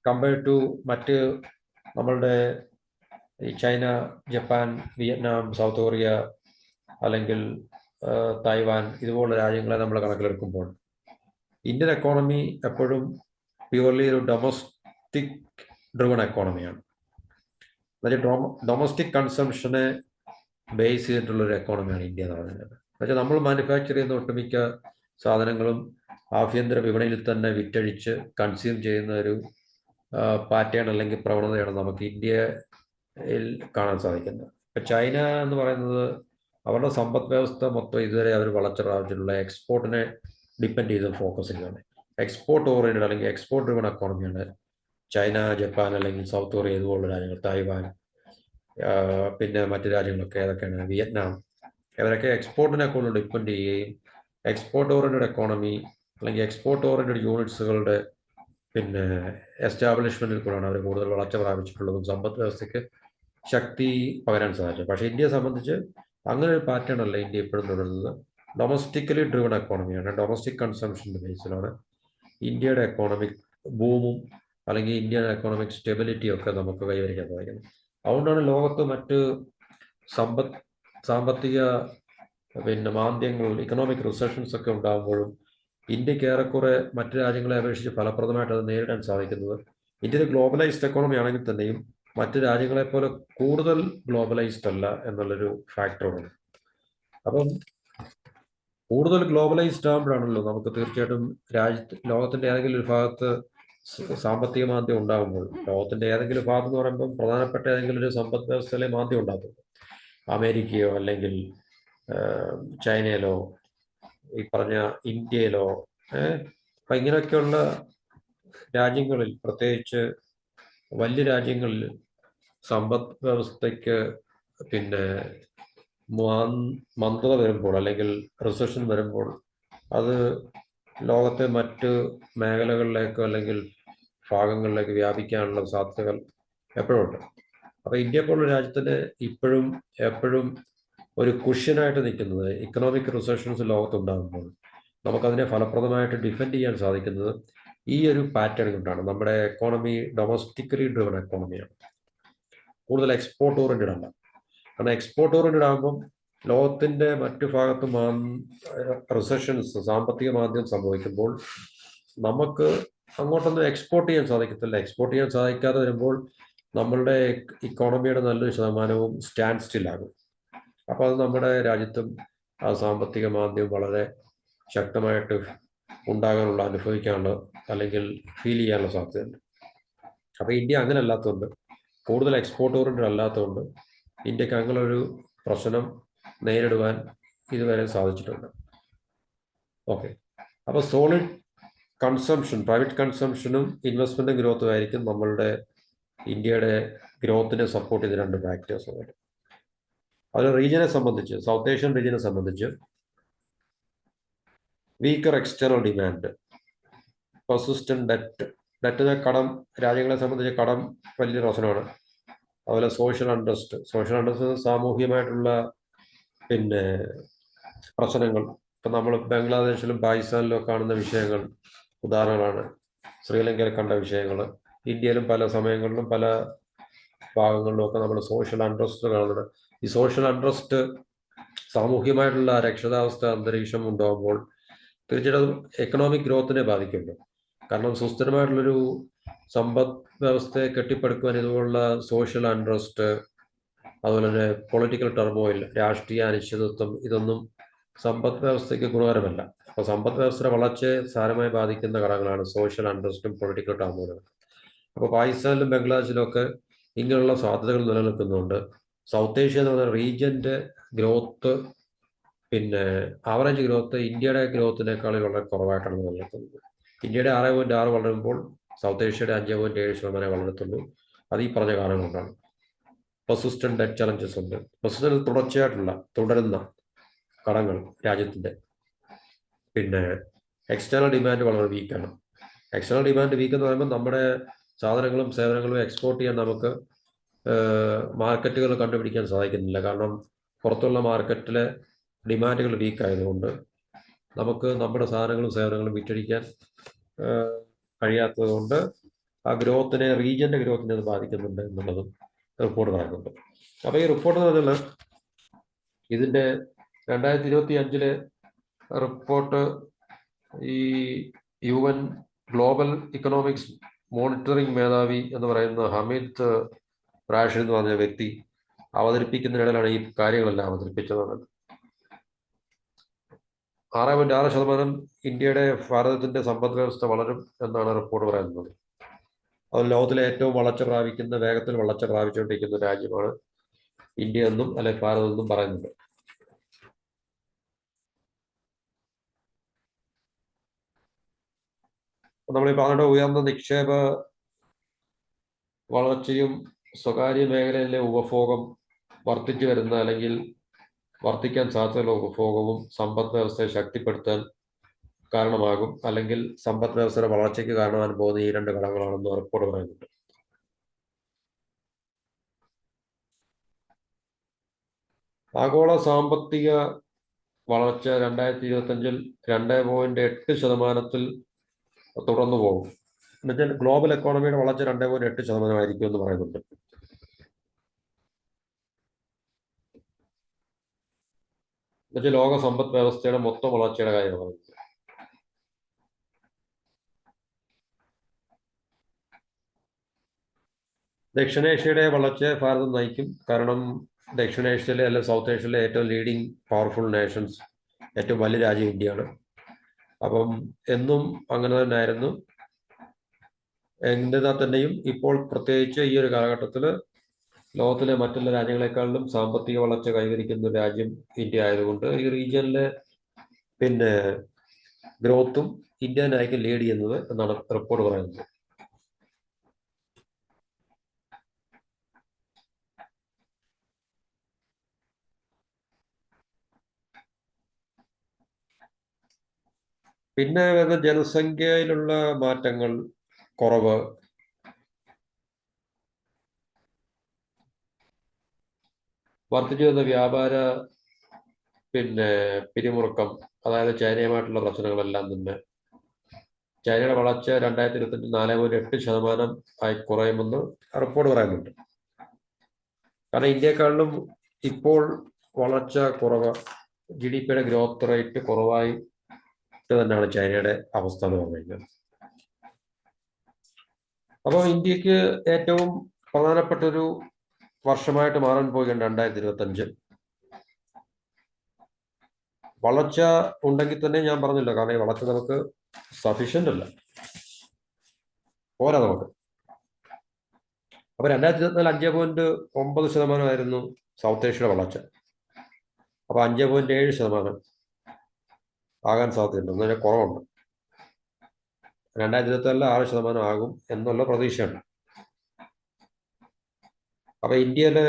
കമ്പയർ ടു മറ്റ് നമ്മളുടെ ഈ China, Japan, Vietnam, south Korea അല്ലെങ്കിൽ തായ്വാൻ ഇതുപോലുള്ള രാജ്യങ്ങളെ നമ്മൾ കണക്കിലെടുക്കുമ്പോൾ ഇന്ത്യൻ എക്കോണമി എപ്പോഴും പ്യുവർലി ഒരു ഡൊമസ്റ്റിക് ഡ്രിവൺ എക്കോണമിയാണ്. എന്നുവെച്ചാൽ ഡൊമസ്റ്റിക് കൺസംഷനെ ബേസ് ചെയ്തിട്ടുള്ളൊരു എക്കോണമിയാണ് ഇന്ത്യ എന്ന് പറയുന്നത്. എന്നുവെച്ചാൽ നമ്മൾ മാനുഫാക്ചർ ചെയ്യുന്ന ഒട്ടുമിക്ക സാധനങ്ങളും ആഭ്യന്തര വിപണിയിൽ തന്നെ വിറ്റഴിച്ച് കൺസ്യൂം ചെയ്യുന്ന ഒരു പാറ്റേൺ അല്ലെങ്കിൽ പ്രവണതയാണ് നമുക്ക് ഇന്ത്യയിൽ കാണാൻ സാധിക്കുന്നത്. ഇപ്പം ചൈന എന്ന് പറയുന്നത് അവരുടെ സമ്പദ് വ്യവസ്ഥ മൊത്തം ഇതുവരെ അവർ വളർച്ച പ്രാപിച്ചിട്ടുള്ള എക്സ്പോർട്ടിനെ ഡിപ്പെൻഡ് ചെയ്ത് ഫോക്കസ് ചെയ്യുകയാണ്. എക്സ്പോർട്ട് ഓറിയൻറ്റഡ് അല്ലെങ്കിൽ എക്സ്പോർട്ട് ഡ്രിവൺ എക്കോണമിയാണ് ചൈന, ജപ്പാൻ അല്ലെങ്കിൽ സൗത്ത് കൊറിയ ഇതുപോലുള്ള രാജ്യങ്ങൾ, തായ്വാൻ, പിന്നെ മറ്റു രാജ്യങ്ങളൊക്കെ ഏതൊക്കെയാണ്, വിയറ്റ്നാം, ഇവരൊക്കെ എക്സ്പോർട്ടിനെ കൂടുതൽ ഡിപ്പെൻഡ് ചെയ്യുകയും എക്സ്പോർട്ട് ഓറിയൻറ്റഡ് എക്കോണമി അല്ലെങ്കിൽ എക്സ്പോർട്ട് ഓറിയൻറ്റഡ് യൂണിറ്റ്സുകളുടെ എസ്റ്റാബ്ലിഷ്മെന്റിൽ കൂടെയാണ് അവർ കൂടുതൽ വളർച്ച പ്രാപിച്ചിട്ടുള്ളതും സമ്പദ് വ്യവസ്ഥയ്ക്ക് ശക്തി പകരാൻ സാധിച്ചത്. പക്ഷേ ഇന്ത്യയെ സംബന്ധിച്ച് അങ്ങനെ ഒരു പാറ്റേൺ അല്ല ഇന്ത്യ ഇപ്പോഴും തുടരുന്നത്. ഡൊമസ്റ്റിക്കലി ഡ്രിവൺ എക്കോണമിയാണ്. ഡൊമസ്റ്റിക് കൺസംഷൻ്റെ ബേസിലാണ് ഇന്ത്യയുടെ എക്കോണമിക് ബൂമും അല്ലെങ്കിൽ ഇന്ത്യൻ എക്കോണമിക് സ്റ്റെബിലിറ്റിയും ഒക്കെ നമുക്ക് കൈവരിക്കാൻ സാധിക്കുന്നത്. അതുകൊണ്ടാണ് ലോകത്ത് മറ്റ് സാമ്പത്തിക മാന്ദ്യങ്ങൾ, ഇക്കണോമിക് റിസഷൻസ് ഒക്കെ ഉണ്ടാകുമ്പോഴും ഇന്ത്യക്ക് ഏറെക്കുറെ മറ്റു രാജ്യങ്ങളെ അപേക്ഷിച്ച് ഫലപ്രദമായിട്ട് അത് നേരിടാൻ സാധിക്കുന്നത്. ഇന്ത്യ ഒരു ഗ്ലോബലൈസ്ഡ് എക്കോണമി ആണെങ്കിൽ തന്നെയും മറ്റു രാജ്യങ്ങളെ പോലെ കൂടുതൽ ഗ്ലോബലൈസ്ഡ് അല്ല എന്നുള്ളൊരു ഫാക്ടറാണ്. അപ്പം കൂടുതൽ ഗ്ലോബലൈസ്ഡ് ആകുമ്പോഴാണല്ലോ നമുക്ക് തീർച്ചയായിട്ടും ലോകത്തിന്റെ ഏതെങ്കിലും ഒരു ഭാഗത്ത് സാമ്പത്തിക മാന്ദ്യം ഉണ്ടാകുമ്പോൾ, ലോകത്തിന്റെ ഏതെങ്കിലും ഭാഗത്ത് എന്ന് പറയുമ്പോൾ പ്രധാനപ്പെട്ട ഏതെങ്കിലും ഒരു സമ്പദ് വ്യവസ്ഥയിലെ മാന്ദ്യം ഉണ്ടാകും. അമേരിക്കയോ അല്ലെങ്കിൽ ചൈനയിലോ ഈ പറഞ്ഞ ഇന്ത്യയിലോ അപ്പം ഇങ്ങനെയൊക്കെയുള്ള രാജ്യങ്ങളിൽ, പ്രത്യേകിച്ച് വലിയ രാജ്യങ്ങളിൽ സമ്പദ് വ്യവസ്ഥയ്ക്ക് മന്ദത വരുമ്പോൾ അല്ലെങ്കിൽ റിസഷൻ വരുമ്പോൾ അത് ലോകത്തെ മറ്റ് മേഖലകളിലേക്കോ അല്ലെങ്കിൽ ഭാഗങ്ങളിലേക്ക് വ്യാപിക്കാനുള്ള സാധ്യതകൾ എപ്പോഴും ഉണ്ട്. അപ്പോൾ ഇന്ത്യ പോലുള്ള രാജ്യത്തിന് എപ്പോഴും ഒരു കുഷ്യനായിട്ട് നിൽക്കുന്നത് ഇക്കണോമിക് റിസഷൻസ് ലോകത്തുണ്ടാകുമ്പോൾ നമുക്കതിനെ ഫലപ്രദമായിട്ട് ഡിഫെൻഡ് ചെയ്യാൻ സാധിക്കുന്നത് ഈ ഒരു പാറ്റേൺ കൊണ്ടാണ്. നമ്മുടെ എക്കോണമി ഡൊമസ്റ്റിക്കലി ഡ്രിവൺ എക്കോണമിയാണ്, കൂടുതൽ എക്സ്പോർട്ട് ഓറിയൻറ്റഡ് അല്ല. കാരണം എക്സ്പോർട്ട് ഓറിയൻറ്റഡ് ആകുമ്പം ലോകത്തിൻ്റെ മറ്റു ഭാഗത്ത് റിസഷൻസ്, സാമ്പത്തിക മാന്ദ്യം സംഭവിക്കുമ്പോൾ നമുക്ക് അങ്ങോട്ടൊന്നും എക്സ്പോർട്ട് ചെയ്യാൻ സാധിക്കത്തില്ല. എക്സ്പോർട്ട് ചെയ്യാൻ സാധിക്കാതെ വരുമ്പോൾ നമ്മളുടെ ഇക്കോണമിയുടെ നല്ലൊരു ശതമാനവും സ്റ്റാൻഡ് സ്റ്റില്ലാകും. അപ്പോൾ അത് നമ്മുടെ രാജ്യത്തും ആ സാമ്പത്തിക മാന്ദ്യം വളരെ ശക്തമായിട്ട് അനുഭവിക്കാനുള്ള അല്ലെങ്കിൽ ഫീൽ ചെയ്യാനുള്ള സാധ്യതയുണ്ട്. അപ്പോൾ ഇന്ത്യ അങ്ങനെ അല്ലാത്തതുകൊണ്ട്, കൂടുതൽ എക്സ്പോർട്ട് ഓറിയൻറ്റഡ് അല്ലാത്തതുകൊണ്ട് ഇന്ത്യക്ക് അങ്ങനൊരു പ്രശ്നം നേരിടുവാൻ ഇതുവരെ സാധിച്ചിട്ടുണ്ട്. ഓക്കെ, അപ്പോൾ സോളിഡ് കൺസംഷൻ, പ്രൈവറ്റ് കൺസംഷനും ഇൻവെസ്റ്റ്മെൻറ്റും ഗ്രോത്തും ആയിരിക്കും നമ്മളുടെ ഇന്ത്യയുടെ ഗ്രോത്തിനെ സപ്പോർട്ട് ചെയ്ത രണ്ട് ഫാക്ടേഴ്സ്. അത് റീജിയനെ സംബന്ധിച്ച്, സൗത്ത് ഏഷ്യൻ റീജിയനെ സംബന്ധിച്ച് weaker external demand, persistent debt കടം, രാജ്യങ്ങളെ സംബന്ധിച്ച് കടം വലിയ പ്രശ്നമാണ്. അതുപോലെ സോഷ്യൽ അൺട്രസ്റ്റ് സാമൂഹികമായിട്ടുള്ള പ്രശ്നങ്ങൾ. ഇപ്പം നമ്മൾ ബംഗ്ലാദേശിലും പാകിസ്ഥാനിലും കാണുന്ന വിഷയങ്ങൾ ഉദാഹരണങ്ങളാണ്. ശ്രീലങ്കയിൽ കണ്ട വിഷയങ്ങൾ, ഇന്ത്യയിലും പല സമയങ്ങളിലും പല ഭാഗങ്ങളിലും ഒക്കെ നമ്മൾ സോഷ്യൽ അൺട്രസ്റ്റ് കാണുന്നുണ്ട്. ഈ സോഷ്യൽ അൺട്രസ്റ്റ്, സാമൂഹികമായിട്ടുള്ള അരക്ഷിതാവസ്ഥ അന്തരീക്ഷം ഉണ്ടാകുമ്പോൾ തീർച്ചയായിട്ടും എക്കണോമിക് ഗ്രോത്തിനെ ബാധിക്കുമല്ലോ. കാരണം സുസ്ഥിരമായിട്ടുള്ളൊരു സമ്പദ് വ്യവസ്ഥയെ കെട്ടിപ്പടുക്കുവാൻ ഇതുപോലുള്ള സോഷ്യൽ അൺട്രസ്റ്റ്, അതുപോലെ തന്നെ പൊളിറ്റിക്കൽ ടർമോയിൽ, രാഷ്ട്രീയ അനിശ്ചിതത്വം, ഇതൊന്നും സമ്പദ് വ്യവസ്ഥയ്ക്ക് ഗുണകരമല്ല. അപ്പോൾ സമ്പദ് വ്യവസ്ഥയുടെ വളർച്ചയെ സാരമായി ബാധിക്കുന്ന ഘടകങ്ങളാണ് സോഷ്യൽ അൺട്രസ്റ്റും പൊളിറ്റിക്കൽ ടർമോയിലും. അപ്പോൾ പാകിസ്ഥാനിലും ബംഗ്ലാദേശിലും ഒക്കെ ഇങ്ങനെയുള്ള സാധ്യതകൾ നിലനിൽക്കുന്നുണ്ട്. സൗത്ത് ഏഷ്യ എന്ന് പറയുന്ന റീജിയൻ്റെ ഗ്രോത്ത്, പിന്നെ ആവറേജ് ഗ്രോത്ത് ഇന്ത്യയുടെ ഗ്രോത്തിനേക്കാൾ വളരെ കുറവായിട്ടാണ് നിലനിൽക്കുന്നത്. ഇന്ത്യയുടെ 6.6 വളരുമ്പോൾ സൗത്ത് ഏഷ്യയുടെ 5.7% വളരത്തുള്ളൂ. അത് ഈ പറഞ്ഞ കാരണം കൊണ്ടാണ്. പെർസിസ്റ്റന്റ് ഡെറ്റ് ചലഞ്ചസ് ഉണ്ട്. പെർസിസ്റ്റന്റ് തുടരുന്ന കടങ്ങൾ രാജ്യത്തിൻ്റെ. പിന്നെ എക്സ്റ്റേണൽ ഡിമാൻഡ് വളരെ വീക്കാണ്. എക്സ്റ്റേണൽ ഡിമാൻഡ് വീക്ക് എന്ന് പറയുമ്പോൾ നമ്മുടെ സാധനങ്ങളും സേവനങ്ങളും എക്സ്പോർട്ട് ചെയ്യാൻ നമുക്ക് മാർക്കറ്റുകൾ കണ്ടുപിടിക്കാൻ സാധിക്കുന്നില്ല. കാരണം പുറത്തുള്ള മാർക്കറ്റിലെ ഡിമാൻഡുകൾ വീക്ക് ആയതുകൊണ്ട് നമുക്ക് നമ്മുടെ സാധനങ്ങളും സേവനങ്ങളും വിറ്റഴിക്കാൻ കഴിയാത്തത് കൊണ്ട് ആ ഗ്രോത്തിനെ, റീജിയൻ്റെ ഗ്രോത്തിനെ അത് ബാധിക്കുന്നുണ്ട് എന്നുള്ളതും റിപ്പോർട്ട് പറയുന്നുണ്ട്. അപ്പോൾ ഈ റിപ്പോർട്ട് എന്ന് പറഞ്ഞാൽ ഇതിൻ്റെ 2025 റിപ്പോർട്ട് ഈ UN ഗ്ലോബൽ ഇക്കണോമിക്സ് മോണിറ്ററിംഗ് മേധാവി എന്ന് പറയുന്ന ഹമീദ് റാഷിദ് എന്ന് പറഞ്ഞ വ്യക്തി അവതരിപ്പിക്കുന്നതിനിടയിലാണ് ഈ കാര്യങ്ങളെല്ലാം അവതരിപ്പിച്ചത്. 6.6% ഇന്ത്യയുടെ, ഭാരതത്തിൻ്റെ സമ്പദ് വ്യവസ്ഥ വളരും എന്നാണ് റിപ്പോർട്ട് പറയുന്നത്. അത് ലോകത്തിലെ ഏറ്റവും വേഗത്തിൽ വളർച്ച പ്രാപിച്ചുകൊണ്ടിരിക്കുന്ന രാജ്യമാണ് ഇന്ത്യ എന്നും അല്ലെങ്കിൽ ഭാരതം എന്നും പറയുന്നുണ്ട്. നമ്മളീ പറഞ്ഞ ഉയർന്ന നിക്ഷേപ വളർച്ചയും സ്വകാര്യ മേഖലയിലെ ഉപഭോഗം വർദ്ധിച്ചു വരുന്ന അല്ലെങ്കിൽ വർദ്ധിക്കാൻ സാധ്യതയുള്ള ഉപഭോഗവും സമ്പദ് വ്യവസ്ഥയെ ശക്തിപ്പെടുത്താൻ കാരണമാകും, അല്ലെങ്കിൽ സമ്പദ് വ്യവസ്ഥയുടെ വളർച്ചയ്ക്ക് കാരണമാകാൻ പോകുന്ന ഈ 2 ഘടകങ്ങളാണെന്ന് റിപ്പോർട്ട് പറയുന്നുണ്ട്. ആഗോള സാമ്പത്തിക വളർച്ച 2025 2.8% തുടർന്നു പോകും. എന്നുവെച്ചാൽ ഗ്ലോബൽ എക്കോണമിയുടെ വളർച്ച 2.8% ആയിരിക്കും എന്ന് പറയുന്നുണ്ട്. എന്നുവെച്ചാൽ ലോക സമ്പദ് വ്യവസ്ഥയുടെ മൊത്തം വളർച്ചയുടെ കാര്യം പറയുന്നത്. ദക്ഷിണേഷ്യയുടെ വളർച്ചയെ ഭാരതം നയിക്കും. കാരണം ദക്ഷിണേഷ്യയിലെ അല്ലെങ്കിൽ സൗത്ത് ഏഷ്യയിലെ ഏറ്റവും ലീഡിങ് പവർഫുൾ നേഷൻസ്, ഏറ്റവും വലിയ രാജ്യം ഇന്ത്യയാണ്. അപ്പം എന്നും അങ്ങനെ തന്നെ ആയിരുന്നു. എന്നിരുന്നാൽ തന്നെയും ഇപ്പോൾ പ്രത്യേകിച്ച് ഈ ഒരു കാലഘട്ടത്തിൽ ലോകത്തിലെ മറ്റുള്ള രാജ്യങ്ങളെക്കാളിലും സാമ്പത്തിക വളർച്ച കൈവരിക്കുന്ന രാജ്യം ഇന്ത്യ ആയതുകൊണ്ട് ഈ റീജിയനിലെ പിന്നെ ഗ്രോത്തും ഇന്ത്യ തന്നെയായിരിക്കും ലീഡ് ചെയ്യുന്നത് എന്നാണ് റിപ്പോർട്ട് പറയുന്നത്. പിന്നെ വരുന്ന ജനസംഖ്യയിലുള്ള മാറ്റങ്ങൾ, കുറവ്, വർദ്ധിച്ചു വരുന്ന വ്യാപാര പിരിമുറുക്കം, അതായത് ചൈനയുമായിട്ടുള്ള പ്രശ്നങ്ങളെല്ലാം തന്നെ ചൈനയുടെ വളർച്ച 2025 4.8% ആയി കുറയുമെന്ന് റിപ്പോർട്ട് പറയുന്നുണ്ട്. കാരണം ഇന്ത്യയെക്കാളിലും ഇപ്പോൾ വളർച്ച കുറവ്, GDPയുടെ ഗ്രോത്ത് റേറ്റ് കുറവായി തന്നെയാണ് ചൈനയുടെ അവസ്ഥ എന്ന് പറഞ്ഞു കഴിഞ്ഞാൽ. അപ്പോൾ ഇന്ത്യക്ക് ഏറ്റവും പ്രധാനപ്പെട്ട ഒരു വർഷമായിട്ട് മാറാൻ പോകുകയാണ് 2025. വളർച്ച ഉണ്ടെങ്കിൽ തന്നെ ഞാൻ പറഞ്ഞല്ലോ, കാരണം ഈ വളർച്ച നമുക്ക് സഫീഷ്യൻ്റ് അല്ല, പോരാ നമുക്ക്. അപ്പൊ 2024 5.9% ആയിരുന്നു സൗത്ത് ഏഷ്യയുടെ വളർച്ച. അപ്പൊ 5.7% ആകാൻ സാധ്യതയുണ്ട്, എന്ന് പറഞ്ഞാൽ കുറവുണ്ട്. 2024 6% ആകും എന്നുള്ള പ്രതീക്ഷയുണ്ട്. അപ്പൊ ഇന്ത്യയിലെ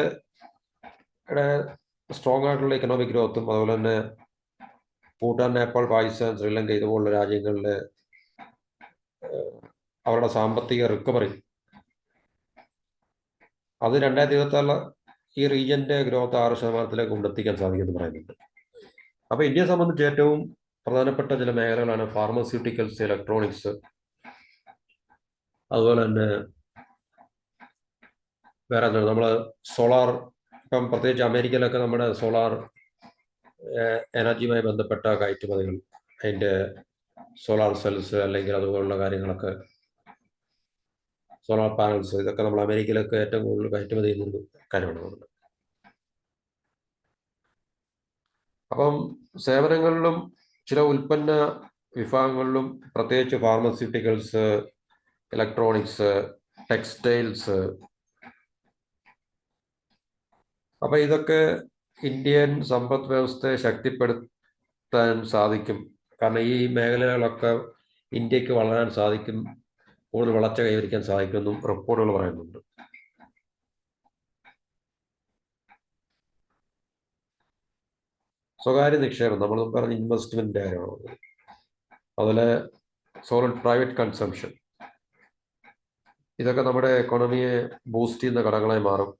സ്ട്രോങ് ആയിട്ടുള്ള ഇക്കണോമിക് ഗ്രോത്തും അതുപോലെ തന്നെ ഭൂട്ടാൻ, നേപ്പാൾ, പാകിസ്ഥാൻ, ശ്രീലങ്ക ഇതുപോലുള്ള രാജ്യങ്ങളിലെ അവരുടെ സാമ്പത്തിക റിക്കവറി, അത് 2026 ഈ റീജിയന്റെ ഗ്രോത്ത് 6% കൊണ്ടെത്തിക്കാൻ സാധിക്കുമെന്ന് പറയുന്നുണ്ട്. അപ്പോൾ ഇന്ത്യയെ സംബന്ധിച്ച് ഏറ്റവും പ്രധാനപ്പെട്ട ചില മേഖലകളാണ് ഫാർമസ്യൂട്ടിക്കൽസ്, ഇലക്ട്രോണിക്സ്, അതുപോലെ തന്നെ വേറെ എന്താണ്, നമ്മൾ സോളാർ, ഇപ്പം പ്രത്യേകിച്ച് അമേരിക്കയിലൊക്കെ നമ്മുടെ സോളാർ എനർജിയുമായി ബന്ധപ്പെട്ട കയറ്റുമതികൾ, അതിൻ്റെ സോളാർ സെൽസ് അല്ലെങ്കിൽ അതുപോലുള്ള കാര്യങ്ങളൊക്കെ സോളാർ പാനൽസ്, ഇതൊക്കെ നമ്മൾ അമേരിക്കയിലൊക്കെ ഏറ്റവും കൂടുതൽ കയറ്റുമതി ചെയ്യുന്നൊരു കാര്യമാണ്. അപ്പം സേവനങ്ങളിലും ചില ഉൽപ്പന്ന വിഭാഗങ്ങളിലും, പ്രത്യേകിച്ച് ഫാർമസ്യൂട്ടിക്കൽസ്, ഇലക്ട്രോണിക്സ്, ടെക്സ്റ്റൈൽസ്, അപ്പം ഇതൊക്കെ ഇന്ത്യൻ സമ്പദ് വ്യവസ്ഥയെ ശക്തിപ്പെടുത്താൻ സാധിക്കും. കാരണം ഈ മേഖലകളൊക്കെ ഇന്ത്യക്ക് വളരാൻ സാധിക്കും, കൂടുതൽ വളർച്ച കൈവരിക്കാൻ സാധിക്കുമെന്നും റിപ്പോർട്ടുകൾ പറയുന്നുണ്ട്. സ്വകാര്യ നിക്ഷേപം, നമ്മൾ പറഞ്ഞ ഇൻവെസ്റ്റ്മെന്റ് കാര്യമാണ്. അതുപോലെ സോളിഡ് പ്രൈവറ്റ് കൺസംഷൻ, ഇതൊക്കെ നമ്മുടെ എക്കോണമിയെ ബൂസ്റ്റ് ചെയ്യുന്ന ഘടകങ്ങളായി മാറും.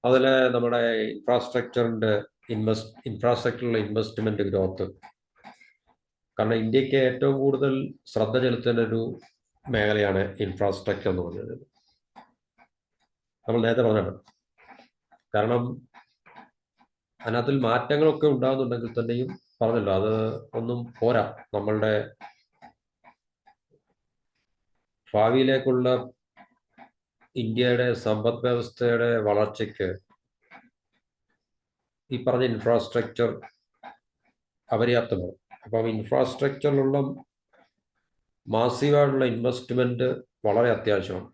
അതിൽ നമ്മുടെ ഇൻഫ്രാസ്ട്രക്ചറിലുള്ള ഇൻവെസ്റ്റ്മെന്റ് ഗ്രോത്ത്, കാരണം ഇന്ത്യക്ക് ഏറ്റവും കൂടുതൽ ശ്രദ്ധ ചെലുത്തുന്ന ഒരു മേഖലയാണ് ഇൻഫ്രാസ്ട്രക്ചർ എന്ന് പറഞ്ഞത്. നമ്മൾ നേരത്തെ പറഞ്ഞാണ്. കാരണം അതിനകത്തിൽ മാറ്റങ്ങളൊക്കെ ഉണ്ടാകുന്നുണ്ടെങ്കിൽ തന്നെയും പറഞ്ഞല്ലോ, അത് ഒന്നും പോരാ. നമ്മളുടെ ഭാവിയിലേക്കുള്ള ഇന്ത്യയുടെ സമ്പദ് വ്യവസ്ഥയുടെ വളർച്ചയ്ക്ക് ഈ പറഞ്ഞ ഇൻഫ്രാസ്ട്രക്ചർ അപര്യാപ്തമാണ്. അപ്പം ഇൻഫ്രാസ്ട്രക്ചറിലുള്ള മാസീവായിട്ടുള്ള ഇൻവെസ്റ്റ്മെന്റ് വളരെ അത്യാവശ്യമാണ്.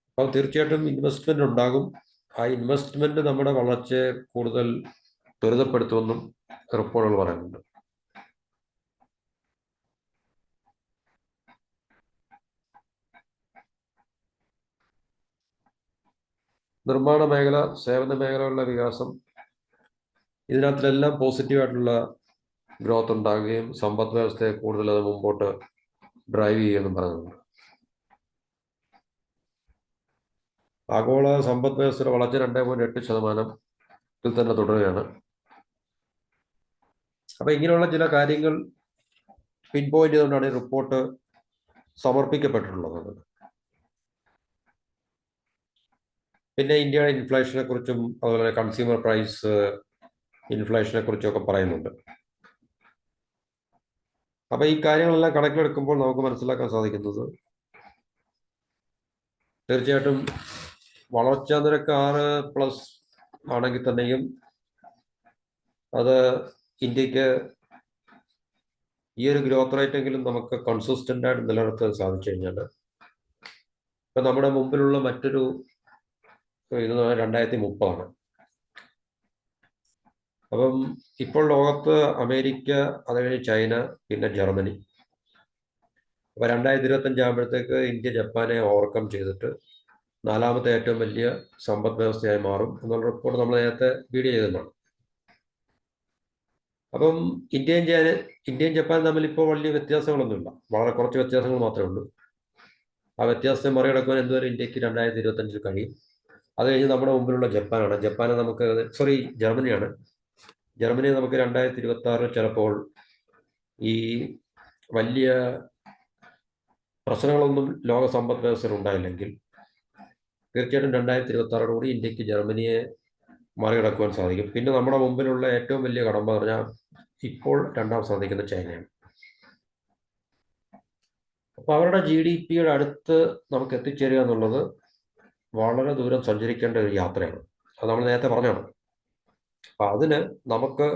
അപ്പം തീർച്ചയായിട്ടും ഇൻവെസ്റ്റ്മെന്റ് ഉണ്ടാകും. ആ ഇൻവെസ്റ്റ്മെന്റ് നമ്മുടെ വളർച്ചയെ കൂടുതൽ ത്വരിതപ്പെടുത്തുമെന്നും റിപ്പോർട്ടുകൾ പറയുന്നുണ്ട്. നിർമ്മാണ മേഖല, സേവന മേഖലകളുടെ വികാസം, ഇതിനകത്തിലെല്ലാം പോസിറ്റീവായിട്ടുള്ള ഗ്രോത്ത് ഉണ്ടാകുകയും സമ്പദ് വ്യവസ്ഥയെ കൂടുതൽ അത് മുമ്പോട്ട് ഡ്രൈവ് ചെയ്യുമെന്നും പറയുന്നുണ്ട്. ആഗോള സമ്പദ് വ്യവസ്ഥയുടെ വളർച്ച 2.8% തന്നെ തുടരുകയാണ്. അപ്പൊ ഇങ്ങനെയുള്ള ചില കാര്യങ്ങൾ പിൻ പോയിന്റ് ചെയ്തുകൊണ്ടാണ് ഈ റിപ്പോർട്ട് സമർപ്പിക്കപ്പെട്ടിട്ടുള്ളത്. പിന്നെ ഇന്ത്യയുടെ ഇൻഫ്ലേഷനെ കുറിച്ചും അതുപോലെ കൺസ്യൂമർ പ്രൈസ് ഇൻഫ്ലേഷനെ കുറിച്ചും ഒക്കെ പറയുന്നുണ്ട്. അപ്പൊ ഈ കാര്യങ്ങളെല്ലാം കണക്കിലെടുക്കുമ്പോൾ നമുക്ക് മനസ്സിലാക്കാൻ സാധിക്കുന്നത്, തീർച്ചയായിട്ടും വളർച്ചാ നിരക്ക് 6+ ആണെങ്കിൽ തന്നെയും അത് ഇന്ത്യക്ക് ഈ ഒരു ഗ്രോത്ത് റേറ്റ് എങ്കിലും നമുക്ക് കൺസിസ്റ്റന്റ് ആയിട്ട് നിലനിർത്താൻ സാധിച്ചു കഴിഞ്ഞാൽ, ഇപ്പൊ നമ്മുടെ മുമ്പിലുള്ള മറ്റൊരു ഇത് 2030. അപ്പം ഇപ്പോൾ ലോകത്ത് അമേരിക്ക, അത് കഴിഞ്ഞ് ചൈന, പിന്നെ ജർമ്മനി. അപ്പൊ 2025 ആകുമ്പോഴത്തേക്ക് ഇന്ത്യ ജപ്പാനെ ഓവർകം ചെയ്തിട്ട് 4ാമത്തെ ഏറ്റവും വലിയ സമ്പദ് വ്യവസ്ഥയായി മാറും എന്നുള്ള റിപ്പോർട്ട് നമ്മൾ നേരത്തെ വീഡിയോ ചെയ്തതാണ്. അപ്പം ഇന്ത്യയും ജപ്പാനും തമ്മിൽ ഇപ്പോൾ വലിയ വ്യത്യാസങ്ങളൊന്നുമില്ല, വളരെ കുറച്ച് വ്യത്യാസങ്ങൾ മാത്രമേ ഉള്ളൂ. ആ വ്യത്യാസത്തെ മറികടക്കുവാൻ എന്തുവരെ ഇന്ത്യക്ക് 2025 കഴിയും. അത് കഴിഞ്ഞ് നമ്മുടെ മുമ്പിലുള്ള ജപ്പാനാണ്. ജർമ്മനിയാണ്. ജർമ്മനിയെ നമുക്ക് 2026 ചിലപ്പോൾ ഈ വലിയ പ്രശ്നങ്ങളൊന്നും ലോക സമ്പദ് വ്യവസ്ഥയിൽ ഉണ്ടായില്ലെങ്കിൽ തീർച്ചയായിട്ടും 2026 ഇന്ത്യക്ക് ജർമ്മനിയെ മറികടക്കുവാൻ സാധിക്കും. പിന്നെ നമ്മുടെ മുമ്പിലുള്ള ഏറ്റവും വലിയ കടമ്പ പറഞ്ഞാൽ ഇപ്പോൾ 2ാം സ്ഥാനത്ത് നിൽക്കുന്ന ചൈനയാണ്. അപ്പൊ അവരുടെ GDPയുടെ അടുത്ത് നമുക്ക് എത്തിച്ചേരുക എന്നുള്ളത് വളരെ ദൂരം സഞ്ചരിക്കേണ്ട ഒരു യാത്രയാണ്. അത് നമ്മൾ നേരത്തെ പറഞ്ഞാണ്. അപ്പൊ അതിന് നമുക്ക്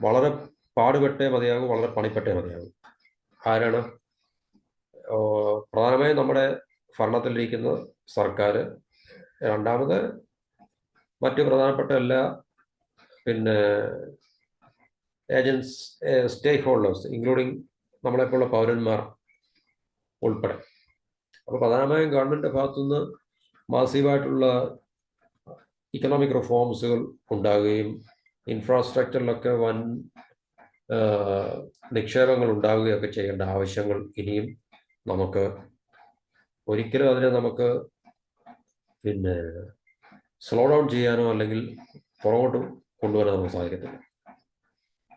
വളരെ പാടുപെട്ടേ മതിയാകും, വളരെ പണിപ്പെട്ടേ മതിയാകും. ആരാണ്? പ്രധാനമായും നമ്മുടെ ഭരണത്തിലിരിക്കുന്ന സർക്കാർ, രണ്ടാമത് മറ്റു പ്രധാനപ്പെട്ട എല്ലാ സ്റ്റേക്ക് ഹോൾഡേഴ്സ്, ഇൻക്ലൂഡിങ് നമ്മളെപ്പോലുള്ള പൗരന്മാർ ഉൾപ്പെടെ. അപ്പോൾ പ്രധാനമായും ഗവൺമെന്റിന്റെ ഭാഗത്തുനിന്ന് മാസീവായിട്ടുള്ള ഇക്കണോമിക് റിഫോംസുകൾ ഉണ്ടാവുകയും ഇൻഫ്രാസ്ട്രക്ചറിലൊക്കെ വൻ നിക്ഷേപങ്ങൾ ഉണ്ടാവുകയൊക്കെ ചെയ്യേണ്ട ആവശ്യങ്ങൾ ഇനിയും നമുക്ക് ഒരിക്കലും അതിനെ നമുക്ക് സ്ലോ ഡൗൺ ചെയ്യാനോ അല്ലെങ്കിൽ പുറകോട്ട് കൊണ്ടുവരാൻ നമുക്ക് സാധിക്കത്തില്ല.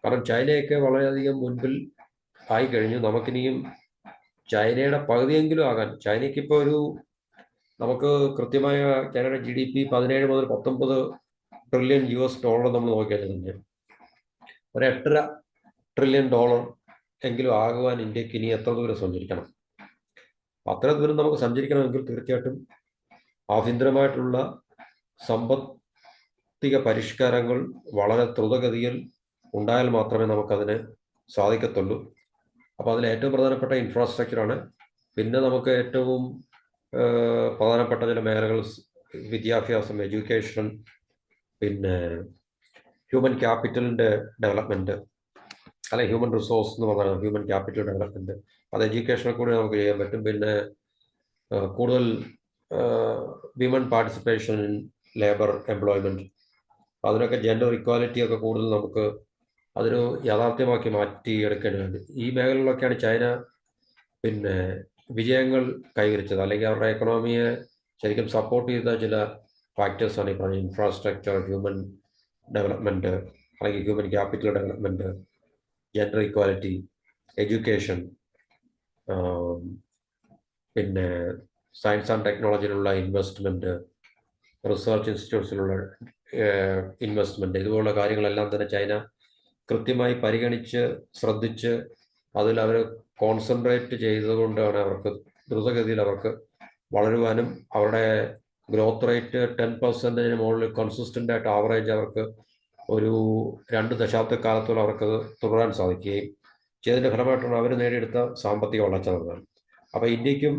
കാരണം ചൈനയൊക്കെ വളരെയധികം മുൻപിൽ ആയി കഴിഞ്ഞു. നമുക്കിനിയും ചൈനയുടെ പകുതിയെങ്കിലും ആകാൻ, ചൈനയ്ക്കിപ്പോൾ നമുക്ക് കൃത്യമായ ചൈനയുടെ GDP 17 മുതൽ 19 ട്രില്യൺ US ഡോളർ നമ്മൾ നോക്കിയാൽ തന്നെ ഒരു $8.5 ട്രില്യൺ എങ്കിലും ആകുവാൻ ഇന്ത്യക്ക് ഇനി എത്ര ദൂരം സഞ്ചരിക്കണം? അത്ര ദൂരം നമുക്ക് സഞ്ചരിക്കണമെങ്കിൽ തീർച്ചയായിട്ടും ആഭ്യന്തരമായിട്ടുള്ള സാമ്പത്തിക പരിഷ്കാരങ്ങൾ വളരെ ദ്രുതഗതിയിൽ ഉണ്ടായാൽ മാത്രമേ നമുക്കതിന് സാധിക്കത്തുള്ളൂ. അപ്പോൾ അതിൽ ഏറ്റവും പ്രധാനപ്പെട്ട ഇൻഫ്രാസ്ട്രക്ചറാണ്. പിന്നെ നമുക്ക് ഏറ്റവും പ്രധാനപ്പെട്ട ചില മേഖലകൾ വിദ്യാഭ്യാസം, എഡ്യൂക്കേഷൻ, പിന്നെ ഹ്യൂമൻ ക്യാപിറ്റലിൻ്റെ ഡെവലപ്മെൻറ്റ്, അല്ലെങ്കിൽ ഹ്യൂമൻ റിസോഴ്സ് എന്ന് പറഞ്ഞാൽ ഹ്യൂമൻ ക്യാപിറ്റൽ ഡെവലപ്മെൻറ്റ്, അത് എഡ്യൂക്കേഷനിൽ കൂടി നമുക്ക് ചെയ്യാൻ പറ്റും. പിന്നെ കൂടുതൽ women participation in labour employment, അതിനൊക്കെ ജെൻഡർ ഇക്വാലിറ്റി ഒക്കെ കൂടുതൽ നമുക്ക് അതൊരു യാഥാർത്ഥ്യമാക്കി മാറ്റിയെടുക്കേണ്ടതുണ്ട്. ഈ മേഖലകളിലൊക്കെയാണ് ചൈന പിന്നെ വിജയങ്ങൾ കൈവരിച്ചത്, അല്ലെങ്കിൽ അവരുടെ എക്കണോമിയെ ശരിക്കും സപ്പോർട്ട് ചെയ്ത ചില ഫാക്ടേഴ്സാണ് ഈ പറഞ്ഞ ഇൻഫ്രാസ്ട്രക്ചർ, ഹ്യൂമൻ ഡെവലപ്മെൻറ്റ്, അല്ലെങ്കിൽ human capital development, gender equality, education, പിന്നെ സയൻസ് ആൻഡ് ടെക്നോളജിയിലുള്ള ഇൻവെസ്റ്റ്മെൻറ്റ്, റിസർച്ച് ഇൻസ്റ്റിറ്റ്യൂട്ട്സിലുള്ള ഇൻവെസ്റ്റ്മെൻറ്റ്, ഇതുപോലുള്ള കാര്യങ്ങളെല്ലാം തന്നെ ചൈന കൃത്യമായി പരിഗണിച്ച് ശ്രദ്ധിച്ച് അതിൽ അവർ കോൺസെൻട്രേറ്റ് ചെയ്തതുകൊണ്ടാണ് അവർക്ക് ദ്രുതഗതിയിൽ അവർക്ക് വളരുവാനും അവരുടെ ഗ്രോത്ത് റേറ്റ് 10% മുകളിൽ കൺസിസ്റ്റൻ്റ് ആയിട്ട് ആവറേജ് അവർക്ക് ഒരു 2 ദശാബ്ദ കാലത്തോളം അവർക്കത് തുടരാൻ സാധിക്കുകയും ചെയ്തതിൻ്റെ ഫലമായിട്ടാണ് അവർ നേടിയെടുത്ത സാമ്പത്തിക വളർച്ച നടന്നത്. അപ്പോൾ ഇന്ത്യക്കും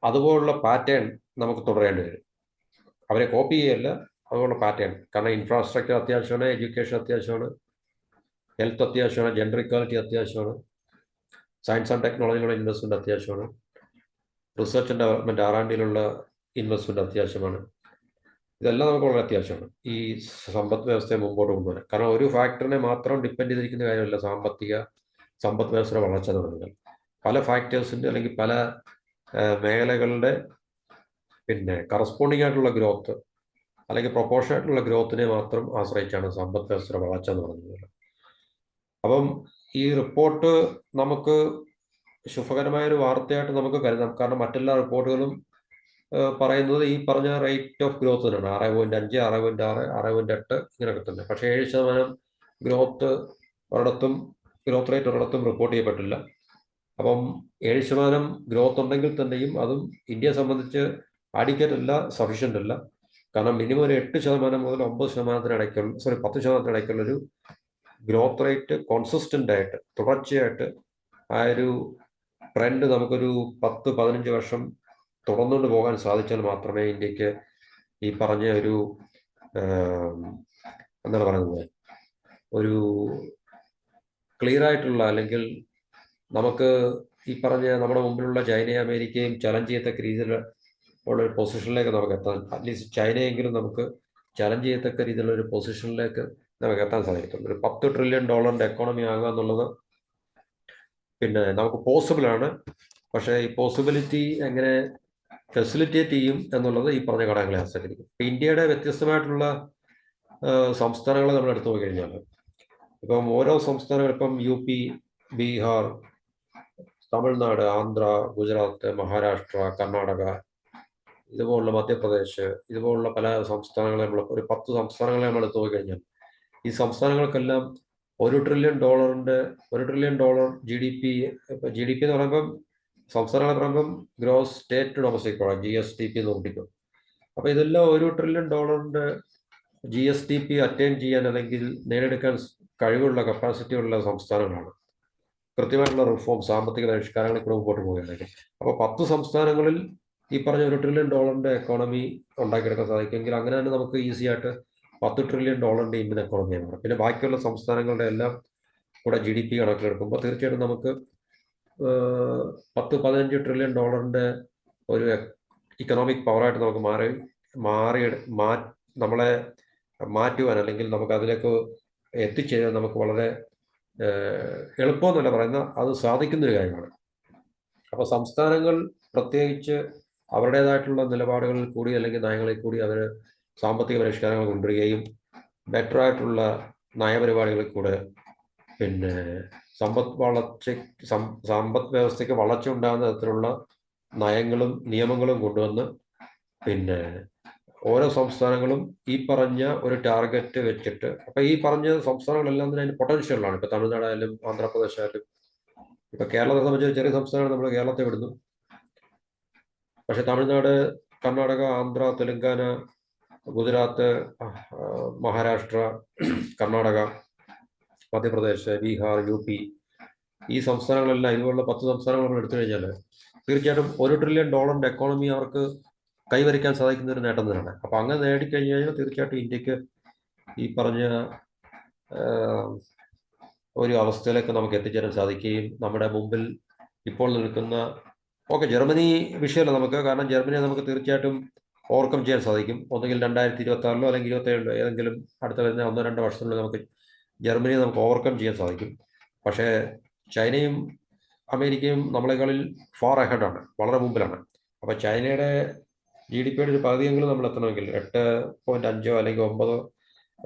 അതുപോലുള്ള പാറ്റേൺ നമുക്ക് തുടരേണ്ടി വരും. അവരെ കോപ്പി ചെയ്യല്ല, അതുപോലുള്ള പാറ്റേൺ. കാരണം ഇൻഫ്രാസ്ട്രക്ചർ അത്യാവശ്യമാണ്, എഡ്യൂക്കേഷൻ അത്യാവശ്യമാണ്, ഹെൽത്ത് അത്യാവശ്യമാണ്, ജെൻഡർ ഇക്വാലിറ്റി അത്യാവശ്യമാണ്, സയൻസ് ആൻഡ് ടെക്നോളജിയിലുള്ള ഇൻവെസ്റ്റ്മെൻറ്റ് അത്യാവശ്യമാണ്, റിസർച്ച് ആൻഡ് ഡെവലപ്മെൻറ്റ് R&Dയിലുള്ള ഇൻവെസ്റ്റ്മെൻറ്റ് അത്യാവശ്യമാണ്. ഇതെല്ലാം നമുക്ക് വളരെ അത്യാവശ്യമാണ് ഈ സമ്പദ് വ്യവസ്ഥയെ മുമ്പോട്ട് കൊണ്ടുവരാൻ. കാരണം ഒരു ഫാക്ടറിനെ മാത്രം ഡിപ്പെൻഡ് ചെയ്തിരിക്കുന്ന കാര്യമല്ല സമ്പദ് വ്യവസ്ഥയുടെ വളർച്ച എന്ന് പറയുന്നത്. പല ഫാക്ടേഴ്സിൻ്റെ അല്ലെങ്കിൽ പല മേഖലകളുടെ പിന്നെ കറസ്പോണ്ടിങ് ആയിട്ടുള്ള ഗ്രോത്ത് അല്ലെങ്കിൽ പ്രൊപ്പോർഷൻ ആയിട്ടുള്ള ഗ്രോത്തിനെ മാത്രം ആശ്രയിച്ചാണ് സമ്പദ് വ്യവസ്ഥയുടെ വളർച്ച എന്ന് പറയുന്നത്. അപ്പം ഈ റിപ്പോർട്ട് നമുക്ക് ശുഭകരമായൊരു വാർത്തയായിട്ട് നമുക്ക് കരുതാം. കാരണം മറ്റെല്ലാ റിപ്പോർട്ടുകളും പറയുന്നത് ഈ പറഞ്ഞ റേറ്റ് ഓഫ് ഗ്രോത്ത് തന്നെയാണ്, 6.5, 6.6, 6.8 ഇങ്ങനെയൊക്കെ തന്നെ. പക്ഷേ 7% ഗ്രോത്ത് റേറ്റ് ഒരിടത്തും റിപ്പോർട്ട് ചെയ്യപ്പെട്ടില്ല. അപ്പം 7% ഗ്രോത്ത് ഉണ്ടെങ്കിൽ തന്നെയും അതും ഇന്ത്യയെ സംബന്ധിച്ച് ആഡിക്കേറ്റ് അല്ല, സഫീഷ്യൻ്റ് അല്ല. കാരണം മിനിമം ഒരു 8% മുതൽ 9% 10% ഇടയ്ക്കുള്ളൊരു ഗ്രോത്ത് റേറ്റ് കോൺസിസ്റ്റൻ്റ് ആയിട്ട് തുടർച്ചയായിട്ട് ആ ഒരു ട്രെൻഡ് നമുക്കൊരു 10-15 വർഷം തുടർന്നുകൊണ്ട് പോകാൻ സാധിച്ചാൽ മാത്രമേ ഇന്ത്യക്ക് ഈ പറഞ്ഞ ഒരു എന്താണ് പറയുന്നത്, ഒരു ക്ലിയർ ആയിട്ടുള്ള, അല്ലെങ്കിൽ നമുക്ക് ഈ പറഞ്ഞ നമ്മുടെ മുമ്പിലുള്ള ചൈനയും അമേരിക്കയും ചലഞ്ച് ചെയ്യത്തക്ക രീതിയിൽ ഉള്ള ഒരു പൊസിഷനിലേക്ക് നമുക്ക് എത്താൻ, അറ്റ്ലീസ്റ്റ് ചൈനയെങ്കിലും നമുക്ക് ചലഞ്ച് ചെയ്യത്തക്ക രീതിയിലുള്ള ഒരു പൊസിഷനിലേക്ക് നമുക്ക് എത്താൻ സാധിക്കും. ഒരു $10 ട്രില്യൺ എക്കോണമി ആകുക എന്നുള്ളത് പിന്നെ നമുക്ക് പോസിബിളാണ്. പക്ഷേ ഈ പോസിബിലിറ്റി എങ്ങനെ ഫെസിലിറ്റേറ്റ് ചെയ്യും എന്നുള്ളത് ഈ പറഞ്ഞ ഘടകങ്ങളെ ആശ്രയിക്കും. ഇപ്പം ഇന്ത്യയുടെ വ്യത്യസ്തമായിട്ടുള്ള സംസ്ഥാനങ്ങൾ നമ്മൾ എടുത്തു നോക്കി കഴിഞ്ഞാൽ, ഇപ്പം ഓരോ സംസ്ഥാനങ്ങൾ, ഇപ്പം UP, ബീഹാർ, തമിഴ്നാട്, ആന്ധ്ര, ഗുജറാത്ത്, മഹാരാഷ്ട്ര, കർണാടക, ഇതുപോലുള്ള മധ്യപ്രദേശ്, ഇതുപോലുള്ള പല സംസ്ഥാനങ്ങളെ നമ്മൾ ഒരു 10 സംസ്ഥാനങ്ങളെ നമ്മൾ എടുത്തു നോക്കി കഴിഞ്ഞാൽ ഈ സംസ്ഥാനങ്ങൾക്കെല്ലാം $1 ട്രില്യൺ GDP എന്ന് പറയുമ്പം സംസ്ഥാനങ്ങളെ പറയുമ്പം gross state domestic product GSDP എന്ന് നോക്കിക്കും. അപ്പോൾ ഇതെല്ലാം $1 ട്രില്യൺ GSDP അറ്റൈൻ ചെയ്യാൻ അല്ലെങ്കിൽ നേടിയെടുക്കാൻ കഴിവുള്ള കപ്പാസിറ്റി ഉള്ള സംസ്ഥാനങ്ങളാണ്. കൃത്യമായിട്ടുള്ള റിഫോം, സാമ്പത്തിക പരിഷ്കാരങ്ങളിൽ കൂടെ മുമ്പോട്ട് പോവുകയാണെങ്കിൽ അപ്പോൾ 10 സംസ്ഥാനങ്ങളിൽ ഈ പറഞ്ഞ $1 ട്രില്യൺ എക്കോണമി ഉണ്ടാക്കിയെടുക്കാൻ സാധിക്കുമെങ്കിൽ അങ്ങനെ തന്നെ നമുക്ക് ഈസി ആയിട്ട് $10 ട്രില്യൺ ഇന്ത്യൻ എക്കോണമിയാണ്. പിന്നെ ബാക്കിയുള്ള സംസ്ഥാനങ്ങളുടെ എല്ലാം കൂടെ GDP കണക്കിലെടുക്കുമ്പോൾ തീർച്ചയായിട്ടും നമുക്ക് 10-15 ട്രില്യൺ ഒരു ഇക്കണോമിക് പവറായിട്ട് നമുക്ക് നമ്മളെ മാറ്റുവാൻ, അല്ലെങ്കിൽ നമുക്ക് അതിലേക്ക് എത്തിച്ചേരാൻ നമുക്ക് വളരെ എളുപ്പമെന്നല്ല പറയുന്ന, അത് സാധിക്കുന്നൊരു കാര്യമാണ്. അപ്പോൾ സംസ്ഥാനങ്ങൾ പ്രത്യേകിച്ച് അവരുടേതായിട്ടുള്ള നിലപാടുകളിൽ കൂടി അല്ലെങ്കിൽ നയങ്ങളിൽ കൂടി അവർ സാമ്പത്തിക പരിഷ്കാരങ്ങൾ കൊണ്ടുവരികയും ബെറ്ററായിട്ടുള്ള നയപരിപാടികളിൽ കൂടെ പിന്നെ സമ്പദ് വ്യവസ്ഥയ്ക്ക് വളർച്ച ഉണ്ടാകുന്ന തരത്തിലുള്ള നയങ്ങളും നിയമങ്ങളും കൊണ്ടുവന്ന് പിന്നെ ഓരോ സംസ്ഥാനങ്ങളും ഈ പറഞ്ഞ ഒരു ടാർഗറ്റ് വെച്ചിട്ട്, അപ്പൊ ഈ പറഞ്ഞ സംസ്ഥാനങ്ങളെല്ലാം തന്നെ അതിന് പൊട്ടൻഷ്യലാണ്. ഇപ്പൊ തമിഴ്നാടായാലും ആന്ധ്രാപ്രദേശ് ആയാലും, ഇപ്പൊ കേരളത്തെ സംബന്ധിച്ച് ചെറിയ സംസ്ഥാനമാണ്, നമ്മൾ കേരളത്തെ വിടുന്നു. പക്ഷെ തമിഴ്നാട്, കർണാടക, ആന്ധ്ര, തെലുങ്കാന, ഗുജറാത്ത്, മഹാരാഷ്ട്ര, കർണാടക, മധ്യപ്രദേശ്, ബീഹാർ, UP, ഈ സംസ്ഥാനങ്ങളെല്ലാം, ഇതുപോലുള്ള 10 സംസ്ഥാനങ്ങൾ നമ്മൾ എടുത്തു കഴിഞ്ഞാൽ തീർച്ചയായിട്ടും $1 ട്രില്യൺ എക്കോണമി അവർക്ക് കൈവരിക്കാൻ സാധിക്കുന്ന ഒരു നേട്ടം തന്നെയാണ്. അപ്പൊ അങ്ങനെ നേടിക്കഴിഞ്ഞു കഴിഞ്ഞാൽ തീർച്ചയായിട്ടും ഇന്ത്യക്ക് ഈ പറഞ്ഞ ഒരു അവസ്ഥയിലേക്ക് നമുക്ക് എത്തിച്ചേരാൻ സാധിക്കുകയും നമ്മുടെ മുമ്പിൽ ഇപ്പോൾ നിൽക്കുന്ന, ഓക്കെ, ജർമ്മനി വിഷയമല്ല നമുക്ക്, കാരണം ജർമ്മനിയെ നമുക്ക് തീർച്ചയായിട്ടും ഓവർകം ചെയ്യാൻ സാധിക്കും. ഒന്നുകിൽ 2026 അല്ലെങ്കിൽ 27 ഏതെങ്കിലും അടുത്ത വരുന്ന 1-2 വർഷത്തിനുള്ളിൽ നമുക്ക് ജർമ്മനിയെ നമുക്ക് ഓവർകം ചെയ്യാൻ സാധിക്കും. പക്ഷേ ചൈനയും അമേരിക്കയും നമ്മളെക്കാളിൽ ഫാർ അഹെഡാണ്, വളരെ മുമ്പിലാണ്. അപ്പോൾ ചൈനയുടെ GDPയുടെ ഒരു പകുതിയെങ്കിലും നമ്മൾ എത്തണമെങ്കിൽ 8.5 അല്ലെങ്കിൽ 9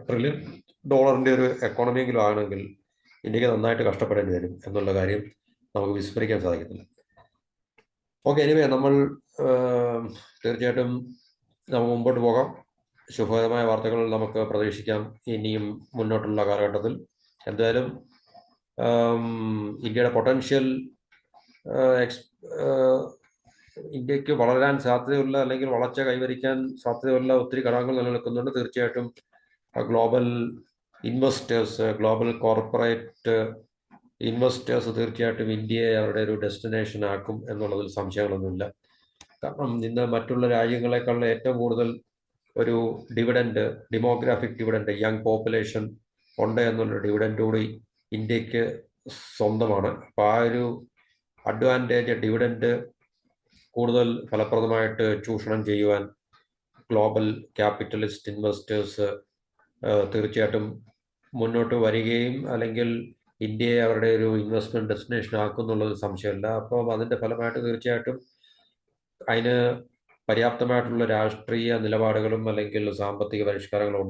ട്രില്യൺ ഡോളറിൻ്റെ ഒരു എക്കോണമിയെങ്കിലും ആകണമെങ്കിൽ ഇന്ത്യക്ക് നന്നായിട്ട് കഷ്ടപ്പെടേണ്ടി വരും എന്നുള്ള കാര്യം നമുക്ക് വിസ്മരിക്കാൻ സാധിക്കത്തില്ല. ഓക്കെ, എനിവേ നമ്മൾ തീർച്ചയായിട്ടും നമുക്ക് മുമ്പോട്ട് പോകാം. ശുഭകരമായ വാർത്തകൾ നമുക്ക് പ്രതീക്ഷിക്കാം ഇനിയും മുന്നോട്ടുള്ള കാലഘട്ടത്തിൽ. എന്തായാലും ഇന്ത്യയുടെ പൊട്ടൻഷ്യൽ, ഇന്ത്യക്ക് വളരാൻ സാധ്യതയുള്ള അല്ലെങ്കിൽ വളർച്ച കൈവരിക്കാൻ സാധ്യതയുള്ള ഒത്തിരി ഘടകങ്ങൾ നിലനിൽക്കുന്നുണ്ട്. തീർച്ചയായിട്ടും global investors, global corporate investors തീർച്ചയായിട്ടും ഇന്ത്യയെ അവരുടെ ഒരു ഡെസ്റ്റിനേഷൻ ആക്കും എന്നുള്ളതിൽ സംശയങ്ങളൊന്നുമില്ല. കാരണം ഇന്ന് മറ്റുള്ള രാജ്യങ്ങളെക്കാൾ ഏറ്റവും കൂടുതൽ ഒരു dividend, demographic dividend, young population ഉണ്ട് എന്നുള്ള ഡിവിഡൻഡ് കൂടി ഇന്ത്യക്ക് സ്വന്തമാണ്. അപ്പോൾ ആ ഒരു അഡ്വാൻറ്റേജ്, ഡിവിഡൻഡ് കൂടുതൽ ഫലപ്രദമായിട്ട് ചൂഷണം ചെയ്യുവാൻ ഗ്ലോബൽ ക്യാപിറ്റലിസ്റ്റ് ഇൻവെസ്റ്റേഴ്സ് തീർച്ചയായിട്ടും മുന്നോട്ട് വരികയും അല്ലെങ്കിൽ ഇന്ത്യയെ അവരുടെ ഒരു ഇൻവെസ്റ്റ്മെന്റ് ഡെസ്റ്റിനേഷൻ ആക്കുന്നുള്ളത് സംശയമില്ല. അപ്പം അതിൻ്റെ ഫലമായിട്ട് തീർച്ചയായിട്ടും അതിന് പര്യാപ്തമായിട്ടുള്ള രാഷ്ട്രീയ നിലപാടുകളും അല്ലെങ്കിൽ സാമ്പത്തിക പരിഷ്കാരങ്ങളും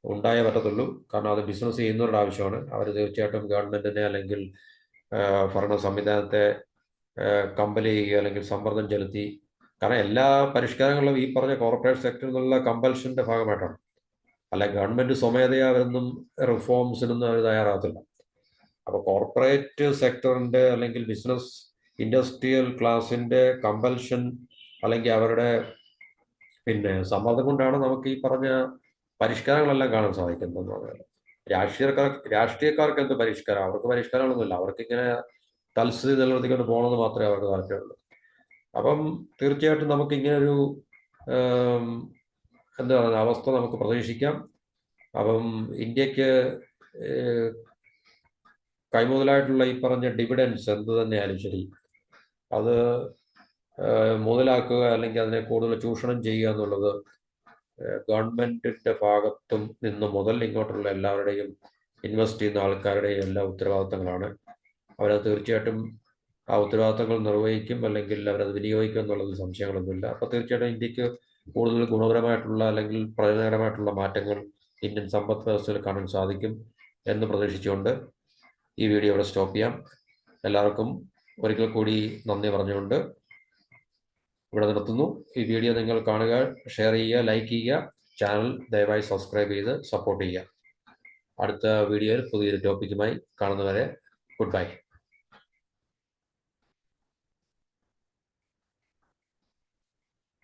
ഉണ്ടായേ പറ്റത്തുള്ളൂ. കാരണം അത് ബിസിനസ് ചെയ്യുന്നവരുടെ ആവശ്യമാണ്. അവർ തീർച്ചയായിട്ടും ഗവൺമെന്റിനെ അല്ലെങ്കിൽ ഭരണ സംവിധാനത്തെ കമ്പൽ ചെയ്യുക അല്ലെങ്കിൽ സമ്മർദ്ദം ചെലുത്തി, കാരണം എല്ലാ പരിഷ്കാരങ്ങളും ഈ പറഞ്ഞ കോർപ്പറേറ്റ് സെക്ടറിൽ നിന്നുള്ള കമ്പൽഷന്റെ ഭാഗമായിട്ടാണ്. അല്ല ഗവൺമെന്റ് സ്വമേധയാ അവരൊന്നും റിഫോംസിനൊന്നും അവർ തയ്യാറാകത്തില്ല. അപ്പോൾ കോർപ്പറേറ്റ് സെക്ടറിന്റെ അല്ലെങ്കിൽ ബിസിനസ് ഇൻഡസ്ട്രിയൽ ക്ലാസിന്റെ കമ്പൽഷൻ അല്ലെങ്കിൽ അവരുടെ സമ്മർദ്ദം കൊണ്ടാണ് നമുക്ക് ഈ പറഞ്ഞ പരിഷ്കാരങ്ങളെല്ലാം കാണാൻ സാധിക്കുന്നതെന്ന് പറഞ്ഞാൽ. രാഷ്ട്രീയക്കാർക്ക് എന്ത് പരിഷ്കാരം? അവർക്ക് പരിഷ്കാരങ്ങളൊന്നുമില്ല. അവർക്ക് ഇങ്ങനെ തൽസ്ഥിതി നിലനിർത്തിക്കൊണ്ട് പോകണമെന്ന് മാത്രമേ അവർക്ക് താല്പര്യമുള്ളൂ. അപ്പം തീർച്ചയായിട്ടും നമുക്ക് ഇങ്ങനൊരു എന്താ പറയുക അവസ്ഥ നമുക്ക് പ്രതീക്ഷിക്കാം. അപ്പം ഇന്ത്യക്ക് കൈമുതലായിട്ടുള്ള ഈ പറഞ്ഞ ഡിവിഡൻസ് എന്ത് തന്നെയായാലും ശരി, അത് മുതലാക്കുക അല്ലെങ്കിൽ അതിനെ കൂടുതൽ ചൂഷണം ചെയ്യുക എന്നുള്ളത് ഗവൺമെന്റിന്റെ ഭാഗത്തും നിന്ന് മുതൽ ഇങ്ങോട്ടുള്ള എല്ലാവരുടെയും, ഇൻവെസ്റ്റ് ചെയ്യുന്ന ആൾക്കാരുടെയും എല്ലാ ഉത്തരവാദിത്തങ്ങളാണ്. അവരത് തീർച്ചയായിട്ടും ആ ഉത്തരവാദിത്തങ്ങൾ നിർവഹിക്കും അല്ലെങ്കിൽ അവരത് വിനിയോഗിക്കും എന്നുള്ളത് സംശയങ്ങളൊന്നുമില്ല. അപ്പോൾ തീർച്ചയായിട്ടും ഇന്ത്യക്ക് കൂടുതൽ ഗുണപരമായിട്ടുള്ള അല്ലെങ്കിൽ പ്രയോജനകരമായിട്ടുള്ള മാറ്റങ്ങൾ ഇന്ത്യൻ സമ്പദ് വ്യവസ്ഥയിൽ കാണാൻ സാധിക്കും എന്ന് പ്രതീക്ഷിച്ചുകൊണ്ട് ഈ വീഡിയോ ഇവിടെ സ്റ്റോപ്പ് ചെയ്യാം. എല്ലാവർക്കും ഒരിക്കൽ കൂടി നന്ദി പറഞ്ഞുകൊണ്ട് ഇവിടെ നിർത്തുന്നു. ഈ വീഡിയോ നിങ്ങൾ കാണുക, ഷെയർ ചെയ്യുക, ലൈക്ക് ചെയ്യുക, ചാനൽ ദയവായി സബ്സ്ക്രൈബ് ചെയ്ത് സപ്പോർട്ട് ചെയ്യുക. അടുത്ത വീഡിയോയിൽ പുതിയൊരു ടോപ്പിക്കുമായി കാണുന്നവരെ ഗുഡ് ബൈ.